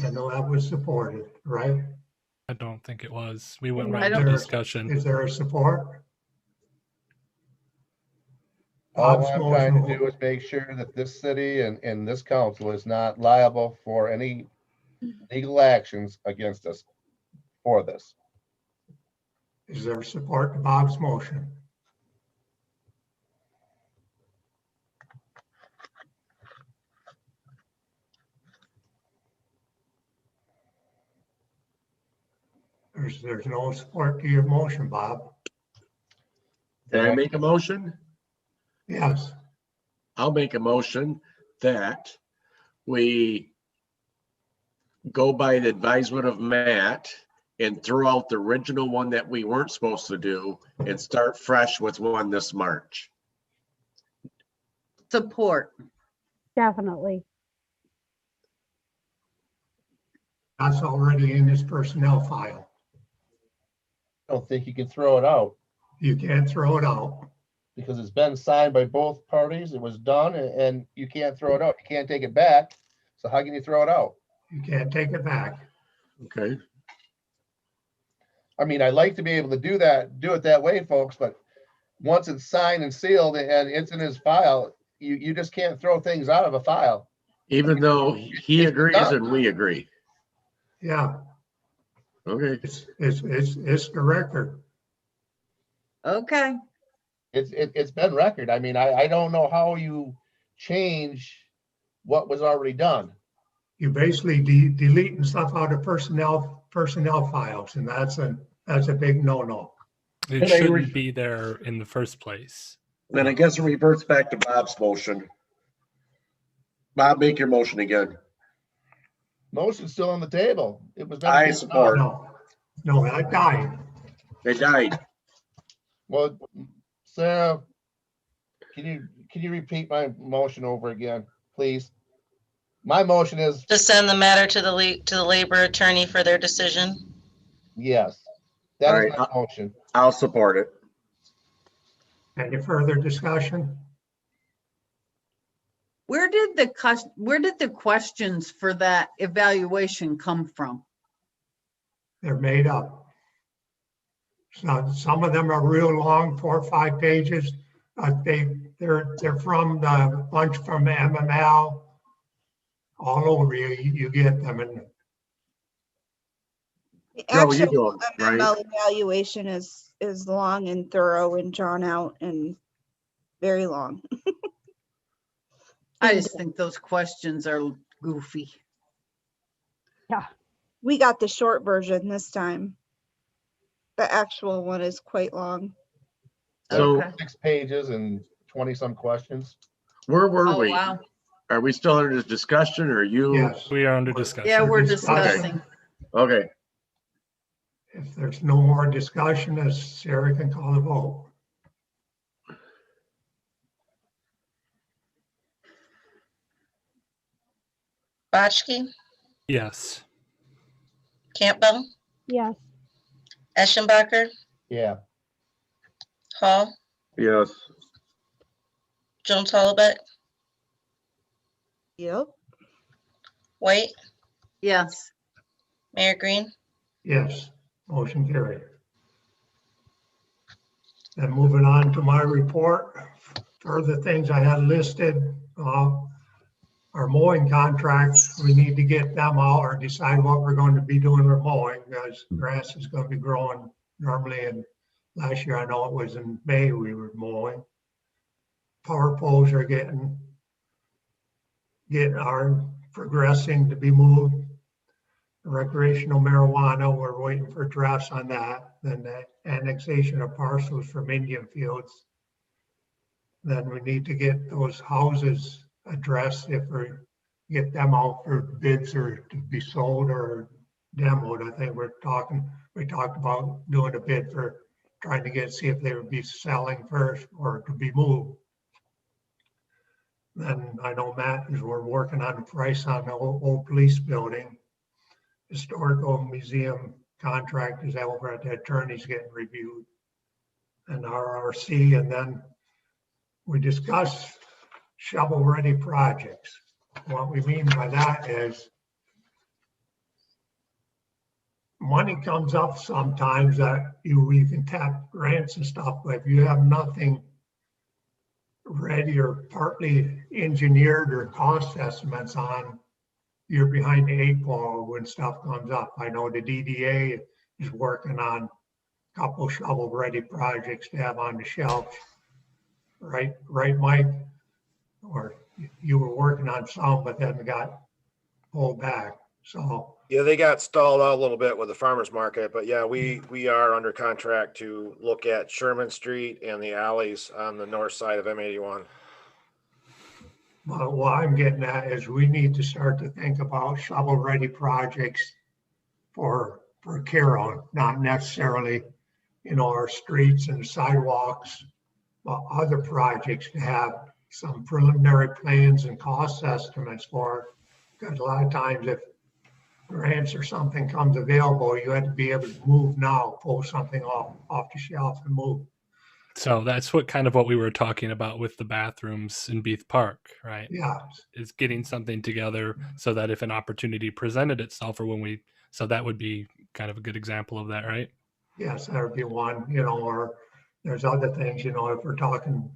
I know that was supported, right? I don't think it was. We went I right don't- to discussion. Is there a support? All Bob's I'm trying motion. to do is make sure that this city and this council is not liable for any legal actions against us for this. Is there support to Bob's motion? There's no support to your motion, Bob. Can I make a motion? Yes, I'll make a motion that we go by the advisement of Matt and throw out the original one that we weren't supposed to do and start fresh with one this March. Support. Definitely. that's already in this personnel file. I don't think you can throw it out You can't throw it out. because it's been signed by both parties. It was done and you can't throw it out. You can't take it back. So how can you throw it out? You can't take it back. Okay. I mean, I'd like to be able to do it that way, folks, but once it's signed and sealed and it's in his file, you just can't throw things out of a file. Even though he It's agrees done. and we agree. Yeah, Okay. it's the record. Okay. It's been record. I mean, I don't know how you change what was already done. You basically deleting stuff out of personnel files, and that's a big no-no. It And I shouldn't be there in the first place. Then I guess it reverts back to Bob's motion. Bob, make your motion again. Motion's still on the table. It was. never I taken support. off. No, that died. They died. Well, Sarah, can you repeat my motion over again, please? My motion is To send the matter to the labor attorney for their decision. yes. That All is right. my motion. I'll support it. Any further discussion? Where did the questions for that evaluation come from? They're made up. So some of them are real long, 4 or 5 pages. They're from the bunch from MML. All over you get them. And No, you actual don't, right? MML evaluation is long and thorough and drawn out and very long. I And just think those questions are goofy. we got the short version this time. The actual one is quite long. So Okay. 6 pages and 20 some questions. where were Oh, we? wow. Are we still under discussion or you? Yes. We are under discussion. Yeah, we're Discussion. discussing. Okay, If there's no more discussion, as Sarah can call the vote. Botchke, Yes. Campbell, yes, Eschenbacher, Yeah. Hall, yes, Jones Hollaback, Yep. White, Yes. Mayor Green. Yes, motion carried. And moving on to my report, further things I had listed, our mowing contracts, we need to get them out or decide what we're going to be doing with mowing, because grass is going to be growing normally. And last year, I know it was in May we were mowing. Power poles are are progressing to be moved. Recreational marijuana, we're waiting for drafts on that. Then the annexation of parcels from Indian fields. Then we need to get those houses addressed if we get them out for bids or to be sold or demoed. I think we talked about doing a bid for trying to see if they would be selling first or to be moved. Then I know we're working on the price on the old police building. Historical museum contract is over at the attorney's getting reviewed. And RRC, and then we discussed shovel-ready projects. What we mean by that is money comes up sometimes that you can tap grants and stuff, but if you have nothing ready or partly engineered or cost estimates on, you're behind the 8 ball when stuff comes up. I know the DDA is working on a couple shovel-ready projects to have on the shelf. Right, Mike? Or you were working on some, but then got pulled back. So Yeah, they got stalled out a little bit with the farmer's market, but yeah, we are under contract to look at Sherman Street and the alleys on the north side of M81. what I'm getting at is we need to start to think about shovel-ready projects for Caro, not necessarily, our streets and sidewalks, but other projects to have some preliminary plans and cost estimates for. Because a lot of times if grants or something comes available, you have to be able to move now, pull something off the shelf and move. So that's what we were talking about with the bathrooms in Beath Park, right? Yeah, Is getting something together so that if an opportunity presented itself, or so that would be kind of a good example of that, right? yes, that would be one, or there's other things, if we're talking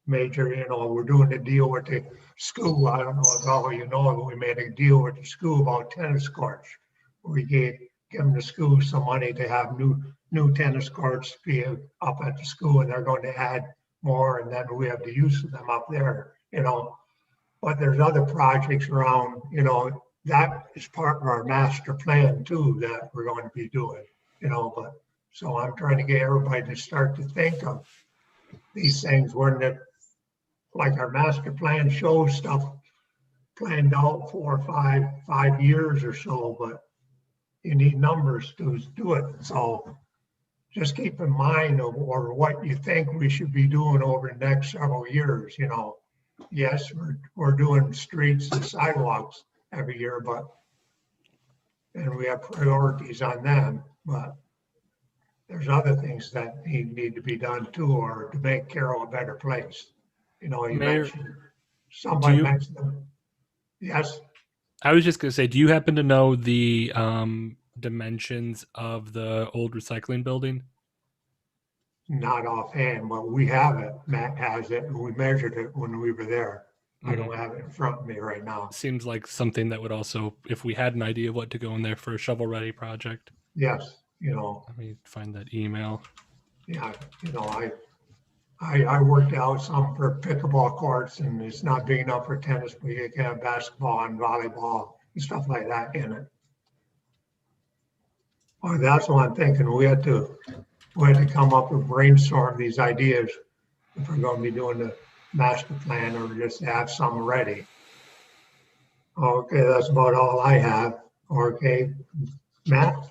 major, we're doing a deal with the school. I don't know if all of you know, but we made a deal with the school about tennis courts. We gave the school some money to have new tennis courts be up at the school, and they're going to add more, and then we have the use of them up there, But there's other projects around, that is part of our master plan too, that we're going to be doing, but so I'm trying to get everybody to start to think of these things when like our master plan shows stuff planned out 4 or 5 years or so, but you need numbers to do it. So just keep in mind or what you think we should be doing over the next several years. Yes, we're doing streets and sidewalks every year, and we have priorities on them, but there's other things that need to be done too, or to make Caro a better place. You Mayor, somebody mentioned them. Yes, I was just going to say, do you happen to know the dimensions of the old recycling building? not offhand, but we have it. Matt has it, and we measured it when we were there. I don't have it in front of me right now. Seems like something that would also, if we had an idea of what to go in there for a shovel-ready project. yes, you know, Let me find that email. yeah, you know, I worked out some for pickleball courts and it's not big enough for tennis, but you can have basketball and volleyball and stuff like that in it. Well, that's what I'm thinking. We had to come up with brainstorm these ideas if we're going to be doing the master plan or just have some ready. Okay, that's about all I have. Okay, Matt?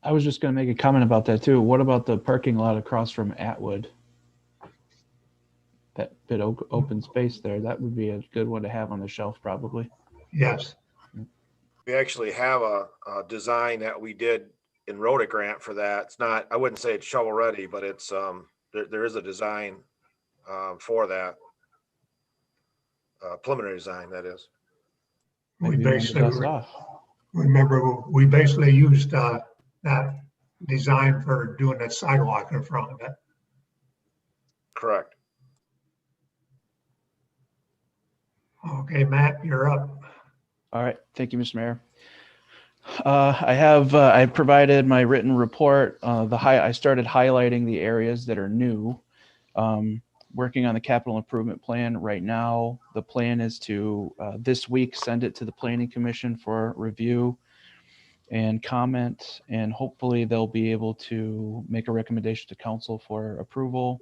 I was just going to make a comment about that too. What about the parking lot across from Atwood? That bit open space there, that would be a good one to have on the shelf probably. Yes. We actually have a design that we did and wrote a grant for that. It's not, I wouldn't say it's shovel ready, but it's, there is a design for that. Preliminary design, that is. We Maybe you want to dust basically, off. remember, we basically used that design for doing the sidewalk in front of it. Correct. Okay, Matt, you're up. All right, thank you, Mr. Mayor. I provided my written report. I started highlighting the areas that are new. Working on the capital improvement plan right now. The plan is to this week send it to the Planning Commission for review and comment, and hopefully they'll be able to make a recommendation to council for approval.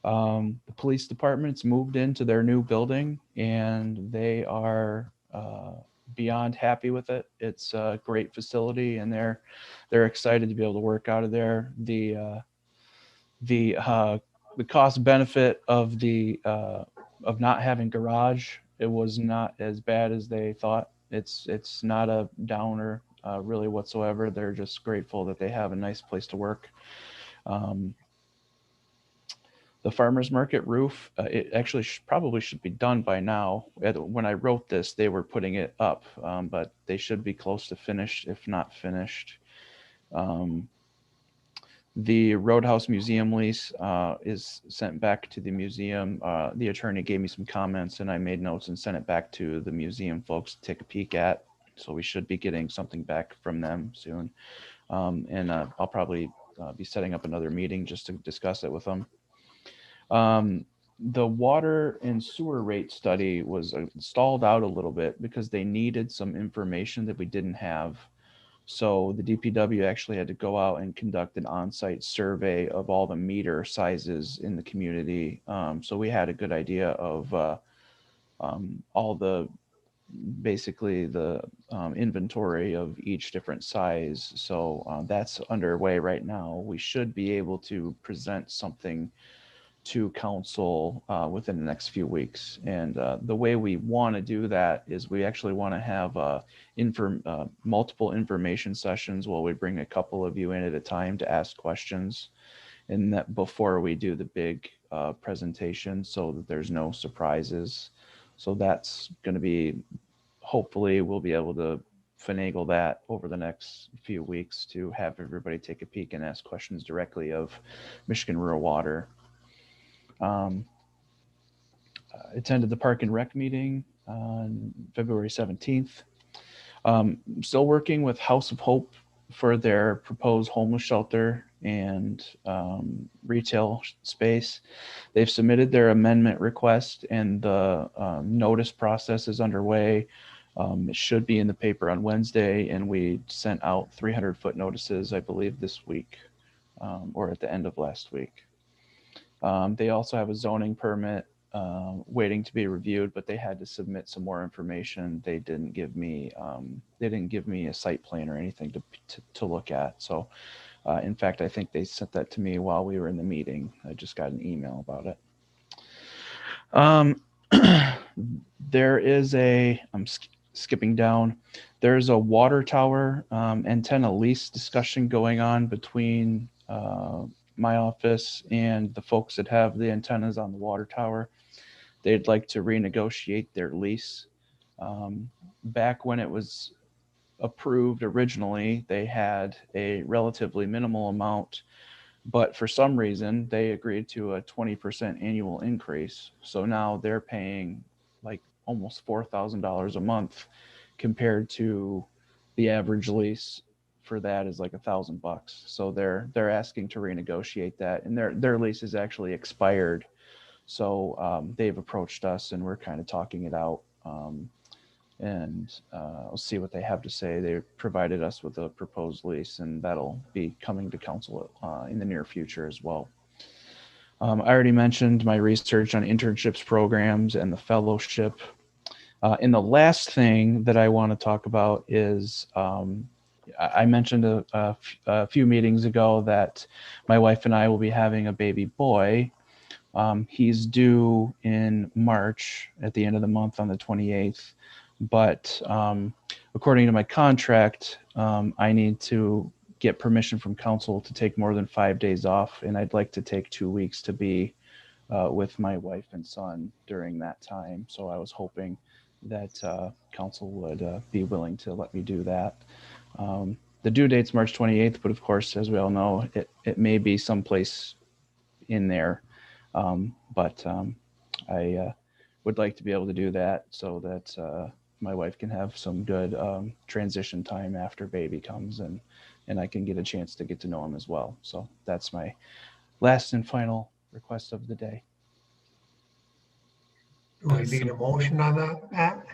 The police department's moved into their new building and they are beyond happy with it. It's a great facility and they're excited to be able to work out of there. The cost benefit of of not having garage, it was not as bad as they thought. It's not a downer really whatsoever. They're just grateful that they have a nice place to work. The farmer's market roof, it actually probably should be done by now. When I wrote this, they were putting it up, but they should be close to finished, if not finished. The Roadhouse Museum lease is sent back to the museum. The attorney gave me some comments and I made notes and sent it back to the museum folks to take a peek at. So we should be getting something back from them soon. I'll probably be setting up another meeting just to discuss it with them. The water and sewer rate study was stalled out a little bit because they needed some information that we didn't have. So the DPW actually had to go out and conduct an on-site survey of all the meter sizes in the community. So we had a good idea of all the basically the inventory of each different size. So that's underway right now. We should be able to present something to council within the next few weeks. And the way we want to do that is we actually want to have multiple information sessions while we bring a couple of you in at a time to ask questions, and that before we do the big presentation so that there's no surprises. So that's going to be, hopefully we'll be able to finagle that over the next few weeks to have everybody take a peek and ask questions directly of Michigan Rural Water. Attended the Park and Rec meeting on February 17th. Still working with House of Hope for their proposed homeless shelter and retail space. They've submitted their amendment request and the notice process is underway. It should be in the paper on Wednesday, and we sent out 300-foot notices, I believe, this week or at the end of last week. They also have a zoning permit waiting to be reviewed, but they had to submit some more information. They didn't give me a site plan or anything to look at. So, in fact, I think they sent that to me while we were in the meeting. I just got an email about it. There is I'm skipping down. There's a water tower antenna lease discussion going on between my office and the folks that have the antennas on the water tower. They'd like to renegotiate their lease. Back when it was approved originally, they had a relatively minimal amount, but for some reason they agreed to a 20% annual increase. So now they're paying like almost $4,000 a month compared to the average lease for that is like $1,000. So they're asking to renegotiate that, and their lease is actually expired. So they've approached us, and we're kind of talking it out. And we'll see what they have to say. They provided us with a proposed lease, and that'll be coming to council in the near future as well. I already mentioned my research on internships programs and the fellowship. And the last thing that I want to talk about is I mentioned a few meetings ago that my wife and I will be having a baby boy. He's due in March at the end of the month on the 28th. But according to my contract, I need to get permission from council to take more than 5 days off. And I'd like to take 2 weeks to be with my wife and son during that time. So I was hoping that council would be willing to let me do that. The due date's March 28th, but of course, as we all know, it may be someplace in there. But I would like to be able to do that so that my wife can have some good transition time after baby comes, and I can get a chance to get to know him as well. So that's my last and final request of the day. Do we need a motion on that, Matt?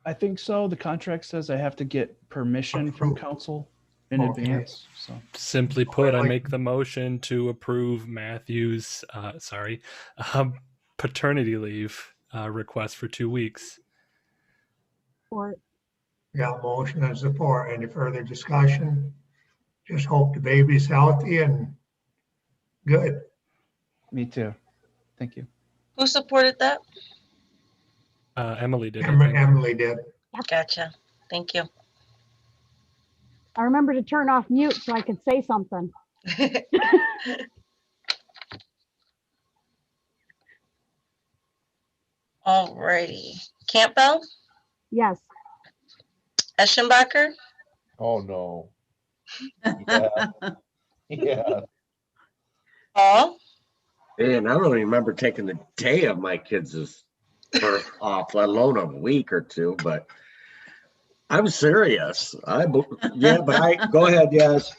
I think so. The contract says I have to get permission from council in Okay. advance. So Simply put, I make the motion to approve Matthew's, paternity leave request for 2 weeks. Or Got motion and support. Any further discussion? Just hope the baby's healthy and good. me too. Thank you. Who supported that? Emily did. I think. Emily did. Gotcha. Thank you. I remember to turn off mute so I could say something. Alrighty. Campbell, Yes. Oh, Eschenbacher, no. Yeah. Yeah. Paul, And I don't even remember taking the day of my kids' birth off, let alone a week or two, but I'm serious. Yeah, but go ahead, yes.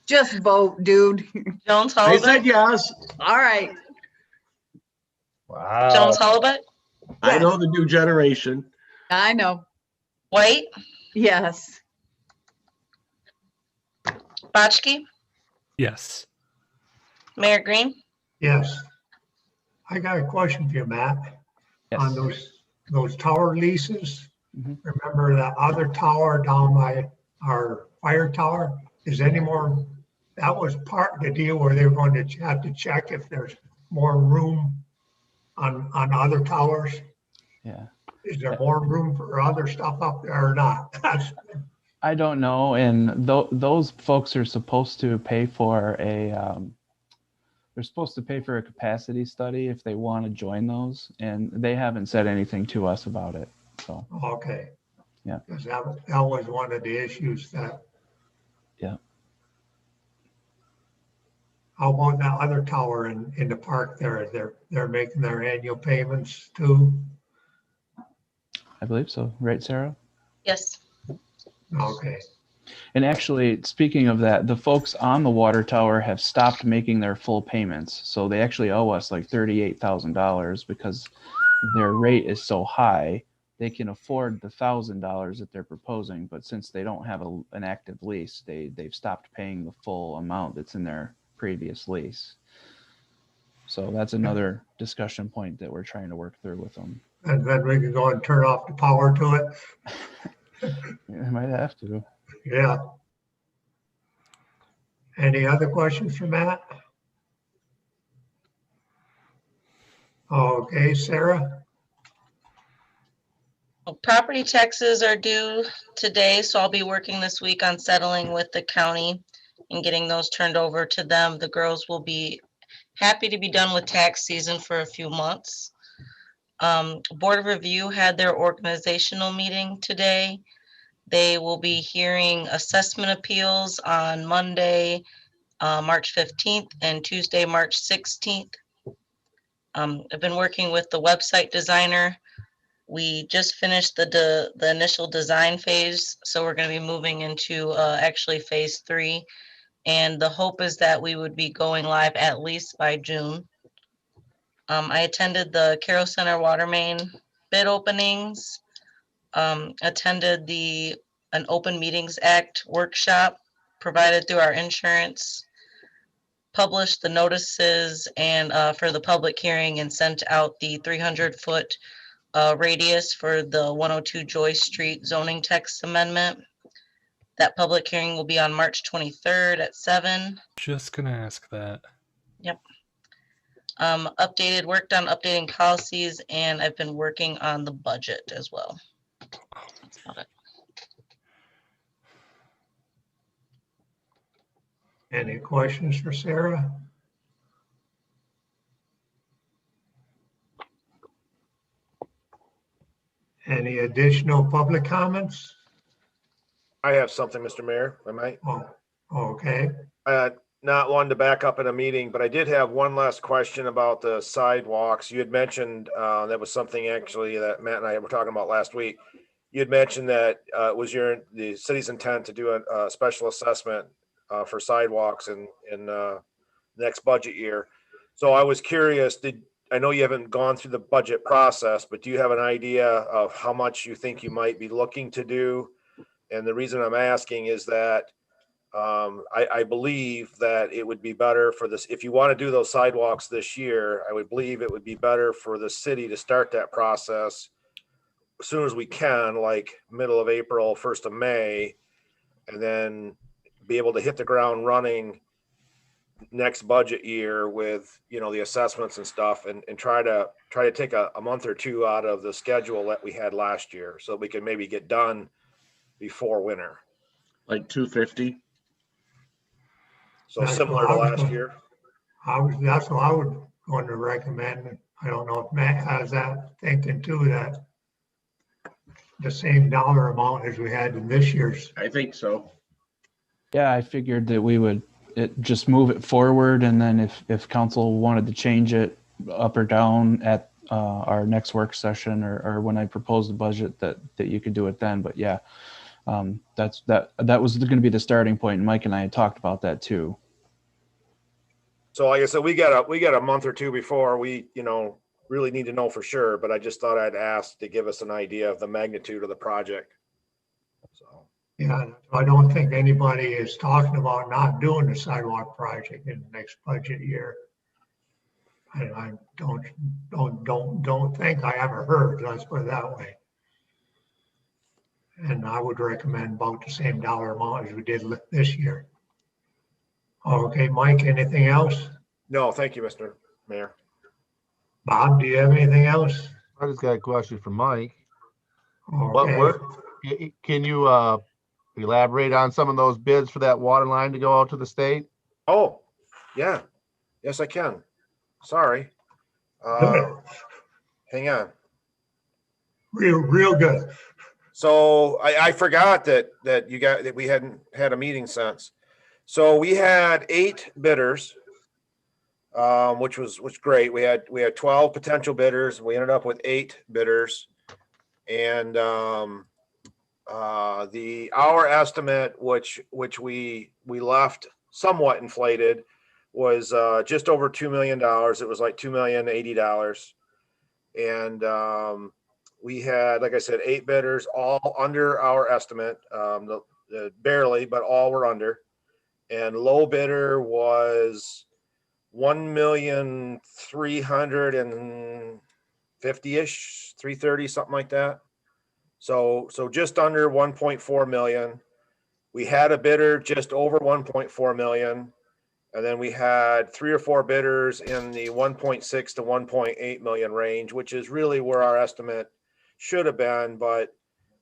Just vote, dude. Jones I said Hollibutt, yes. All right. Wow. Jones Hollibutt, I Yes. know the new generation. I know. White, Yes. Botchke, Yes. Mayor Green. Yes. I got a question for you, Matt. On Yes. those tower leases. Mhm. Remember that other tower down by our fire tower? Is any more, that was part of the deal where they were going to have to check if there's more room on other towers? Yeah. Is there more room for other stuff up there or not? That's, I don't know. And those folks are supposed to pay for they're supposed to pay for a capacity study if they want to join those. And they haven't said anything to us about it. So, okay. Yeah. Because that was one of the issues that. Yeah. How about that other tower in the park there? They're making their annual payments too? I believe so. Right, Sarah? Yes. Okay. And actually, speaking of that, the folks on the water tower have stopped making their full payments. So they actually owe us like $38,000 because their rate is so high. They can afford the $1,000 that they're proposing, but since they don't have an active lease, they've stopped paying the full amount that's in their previous lease. So that's another discussion point that we're trying to work through with them. And then we can go and turn off the power to it. I might have to. Yeah. Any other questions for Matt? Okay, Sarah? Well, property taxes are due today, so I'll be working this week on settling with the county and getting those turned over to them. The girls will be happy to be done with tax season for a few months. Board of Review had their organizational meeting today. They will be hearing assessment appeals on Monday, March 15th and Tuesday, March 16th. I've been working with the website designer We just finished the initial design phase, so we're going to be moving into actually phase 3. And the hope is that we would be going live at least by June. I attended the Caro Center water main bid openings, attended an Open Meetings Act workshop provided through our insurance, published the notices and for the public hearing, and sent out the 300-foot radius for the 102 Joyce Street zoning text amendment. That public hearing will be on March 23rd at 7. Just gonna ask that. Yep. Worked on updating policies, and I've been working on the budget as well. That's about it. Any questions for Sarah? Any additional public comments? I have something, Mr. Mayor, if I might. Oh, okay. Not one to back up in a meeting, but I did have one last question about the sidewalks. You had mentioned, that was something actually that Matt and I were talking about last week. You had mentioned that it was the city's intent to do a special assessment for sidewalks in next budget year. So I was curious, I know you haven't gone through the budget process, but do you have an idea of how much you think you might be looking to do? And the reason I'm asking is that I believe that it would be better for this, if you want to do those sidewalks this year, I would believe it would be better for the city to start that process as soon as we can, like middle of April, 1st of May, and then be able to hit the ground running next budget year with, the assessments and stuff, and try to take a month or two out of the schedule that we had last year, so we can maybe get done before winter. Like 250. So similar to last year. That's what I would want to recommend. I don't know if Matt has that thinking too, that the same dollar amount as we had in this year's. I think so. Yeah, I figured that we would just move it forward, and then if council wanted to change it up or down at our next work session or when I propose the budget, that you could do it then. But yeah, that was going to be the starting point. And Mike and I had talked about that too. So like I said, we got a month or two before we, really need to know for sure, but I just thought I'd ask to give us an idea of the magnitude of the project. So. Yeah, I don't think anybody is talking about not doing the sidewalk project in the next budget year. I don't think I ever heard, let's put it that way. And I would recommend about the same dollar amount as we did this year. Okay, Mike, anything else? No, thank you, Mr. Mayor. Bob, do you have anything else? I just got a question for Mike. Okay. Can you elaborate on some of those bids for that water line to go out to the state? Oh, yeah. Yes, I can. Sorry. Hang on. Real good. So I forgot that we hadn't had a meeting since. So we had 8 bidders, which was great. We had 12 potential bidders. We ended up with 8 bidders, and our estimate, which we left somewhat inflated, was just over $2 million. It was like $2,080,000, and we had, like I said, 8 bidders, all under our estimate, barely, but all were under. And low bidder was 1,350,000-ish, 330, something like that. So just under 1.4 million. We had a bidder just over 1.4 million. And then we had 3 or 4 bidders in the 1.6 to 1.8 million range, which is really where our estimate should have been. But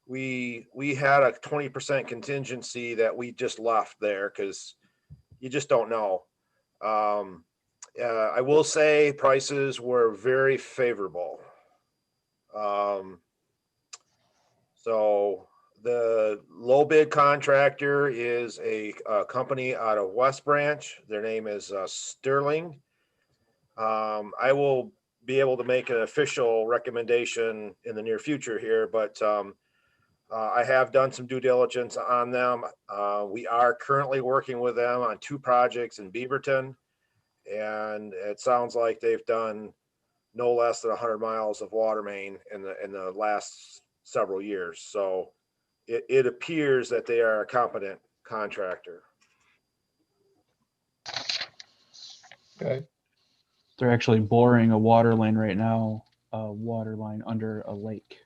we had a 20% contingency that we just left there because you just don't know. I will say prices were very favorable. So the low bid contractor is a company out of West Branch. Their name is Sterling. I will be able to make an official recommendation in the near future here, but I have done some due diligence on them. We are currently working with them on 2 projects in Beaverton, and it sounds like they've done no less than 100 miles of water main in the last several years. So it appears that they are a competent contractor. Okay. They're actually boring a water line right now, a water line under a lake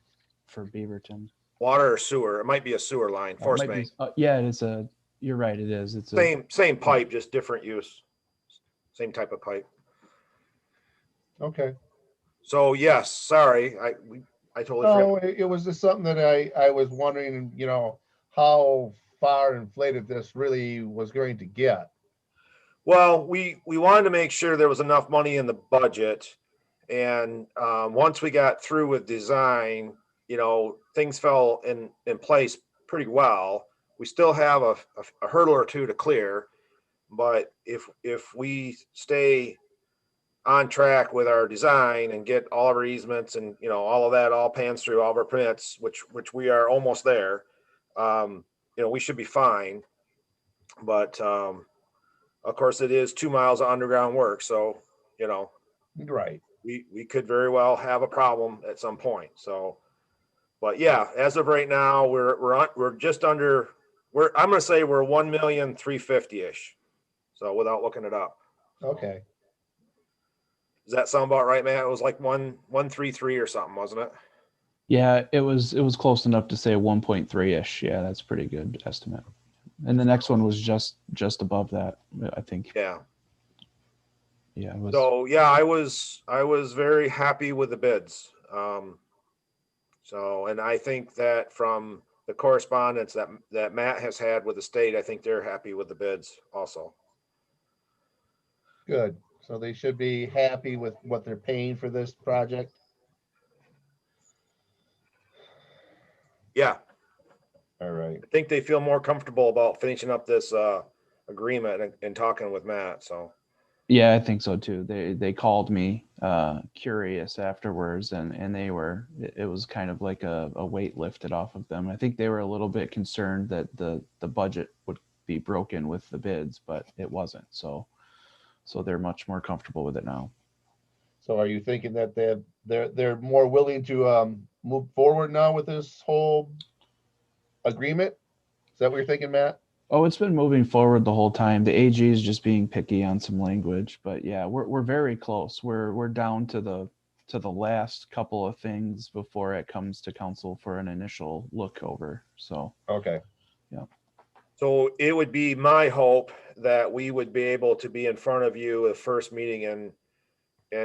for Beaverton. Water or sewer? It might be a sewer line, It force might main. be, yeah, it is a, you're right, it is. It's a, Same pipe, just different use. Same type of pipe. Okay. So yes, sorry, I totally No, forgot. it was just something that I was wondering, how far inflated this really was going to get. Well, we wanted to make sure there was enough money in the budget. And once we got through with design, things fell in place pretty well. We still have a hurdle or 2 to clear, but if we stay on track with our design and get all of our easements and all of that all pans through all of our permits, which we are almost there, we should be fine. But of course, it is 2 miles of underground work, so Right. we could very well have a problem at some point. So, but yeah, as of right now, we're just under. I'm going to say we're 1,350,000 ish. So without looking it up. Okay. Does that sound about right, man? It was like 133 or something, wasn't it? yeah, it was close enough to say 1.3-ish. Yeah, that's pretty good estimate. And the next one was just above that, I think. Yeah. Yeah, it was. So yeah, I was very happy with the bids. So, and I think that from the correspondence that Matt has had with the state, I think they're happy with the bids also. Good. So they should be happy with what they're paying for this project. Yeah, All right. I think they feel more comfortable about finishing up this agreement and talking with Matt. So Yeah, I think so too. They called me curious afterwards, and it was kind of like a weight lifted off of them. I think they were a little bit concerned that the budget would be broken with the bids, but it wasn't. So they're much more comfortable with it now. So are you thinking that they're more willing to move forward now with this whole agreement? Is that what you're thinking, Matt? Oh, it's been moving forward the whole time. The AG is just being picky on some language, but yeah, we're very close. We're down to the last couple of things before it comes to council for an initial look over. So Okay. yeah. So it would be my hope that we would be able to be in front of you at first meeting in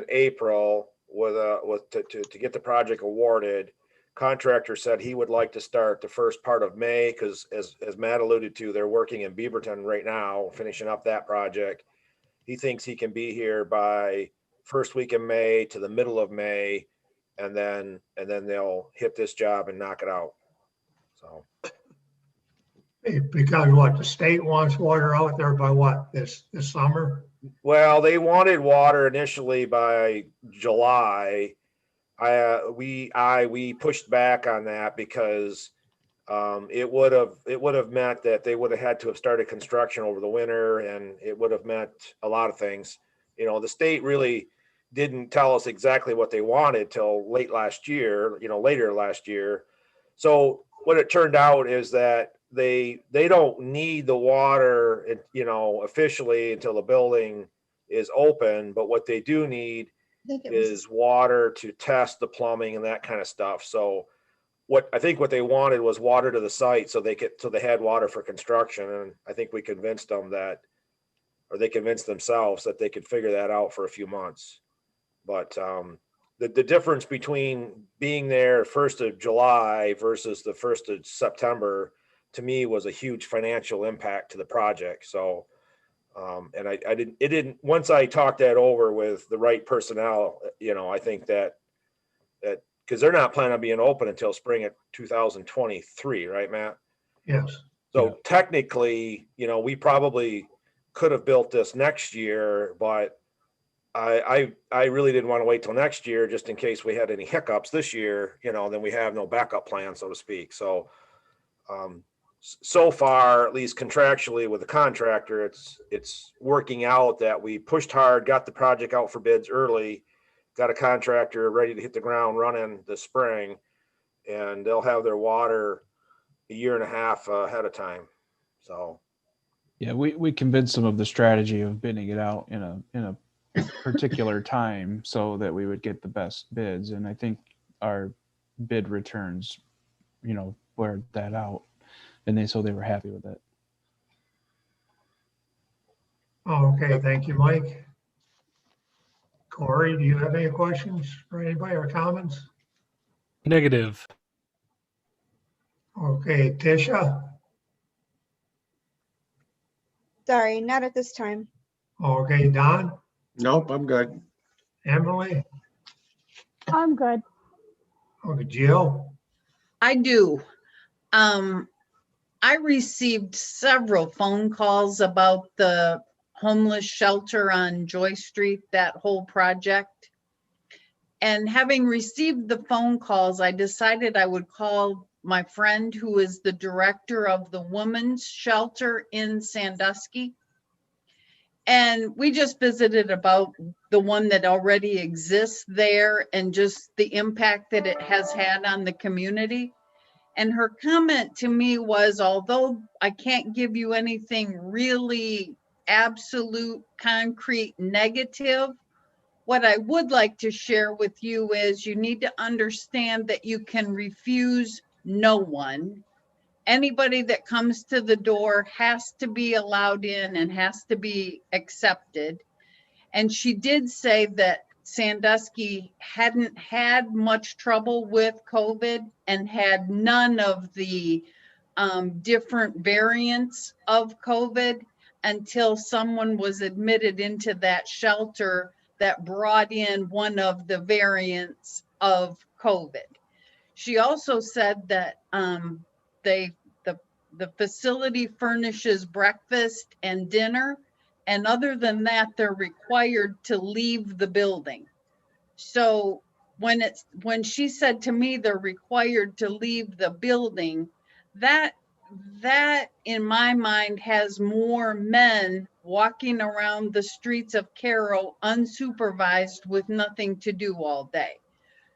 April to get the project awarded. Contractor said he would like to start the first part of May because as Matt alluded to, they're working in Beaverton right now, finishing up that project. He thinks he can be here by first week in May to the middle of May, and then they'll hit this job and knock it out. So. Because what, the state wants water out there by what, this summer? Well, they wanted water initially by July. We pushed back on that because it would have meant that they would have had to have started construction over the winter, and it would have meant a lot of things. The state really didn't tell us exactly what they wanted till later last year. So what it turned out is that they don't need the water, officially until the building is open. But what they do need is water to test the plumbing and that kind of stuff. So what they wanted was water to the site so they had water for construction. And I think we convinced them they convinced themselves that they could figure that out for a few months. But the difference between being there 1st of July versus the 1st of September, to me, was a huge financial impact to the project. So, and it didn't, once I talked that over with the right personnel, I think that because they're not planning on being open until spring of 2023, right, Matt? Yes. So technically, we probably could have built this next year, but I really didn't want to wait till next year just in case we had any hiccups this year, then we have no backup plan, so to speak. So so far, at least contractually with the contractor, it's working out that we pushed hard, got the project out for bids early, got a contractor ready to hit the ground running this spring, and they'll have their water a year and a half ahead of time. So Yeah, we convinced them of the strategy of bidding it out in a particular time so that we would get the best bids. And I think our bid returns, blurred that out. And they were happy with it. Okay, thank you, Mike. Corey, do you have any questions for anybody or comments? Negative. Okay, Tisha? Sorry, not at this time. Okay, Don? Nope, I'm good. Emily? I'm good. Okay, Jill? I do. I received several phone calls about the homeless shelter on Joy Street, that whole project. And having received the phone calls, I decided I would call my friend who is the director of the women's shelter in Sandusky. And we just visited about the one that already exists there and just the impact that it has had on the community. And her comment to me was, although I can't give you anything really absolute, concrete, negative, what I would like to share with you is you need to understand that you can refuse no one. Anybody that comes to the door has to be allowed in and has to be accepted. And she did say that Sandusky hadn't had much trouble with COVID and had none of the different variants of COVID until someone was admitted into that shelter that brought in one of the variants of COVID. She also said that the facility furnishes breakfast and dinner, and other than that, they're required to leave the building. So when she said to me they're required to leave the building, that in my mind has more men walking around the streets of Caro unsupervised with nothing to do all day.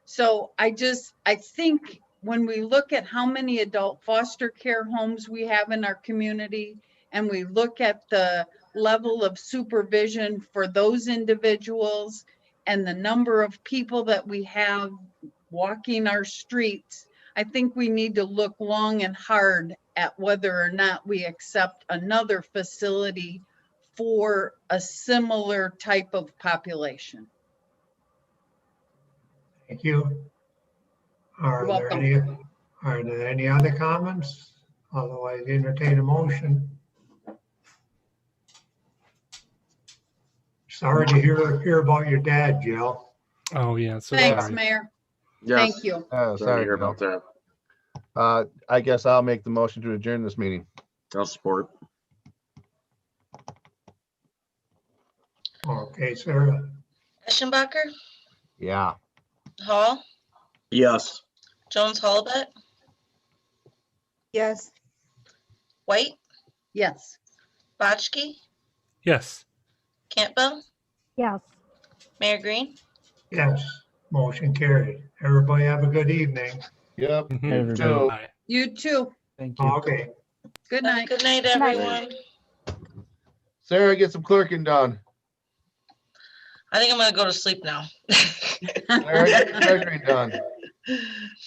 So I think when we look at how many adult foster care homes we have in our community, and we look at the level of supervision for those individuals and the number of people that we have walking our streets, I think we need to look long and hard at whether or not we accept another facility for a similar type of population. Thank you. Are You're there any other comments? Otherwise, entertain a motion. Sorry to hear about your dad, Jill. Oh yeah. So Thanks, sorry. Mayor. Yes. Thank you. Sorry to Sorry, hear Jill. about that. I guess I'll make the motion to adjourn this meeting. I'll support. Okay, Sarah. Eschenbacher, Yeah. Hall, Yes. Jones Holbert, Yes. White, Yes. Botchke, Yes. Campbell, Yes. Mayor Green. Yes, motion carried. Everybody have a good evening. Yep. Mhm. Everybody. So- Bye. You too. Thank you. Okay, Good Have a night. good night, Good night. everyone. Sarah, get some clerking done. I think I'm gonna go to sleep now. Sarah, get some treasuring done.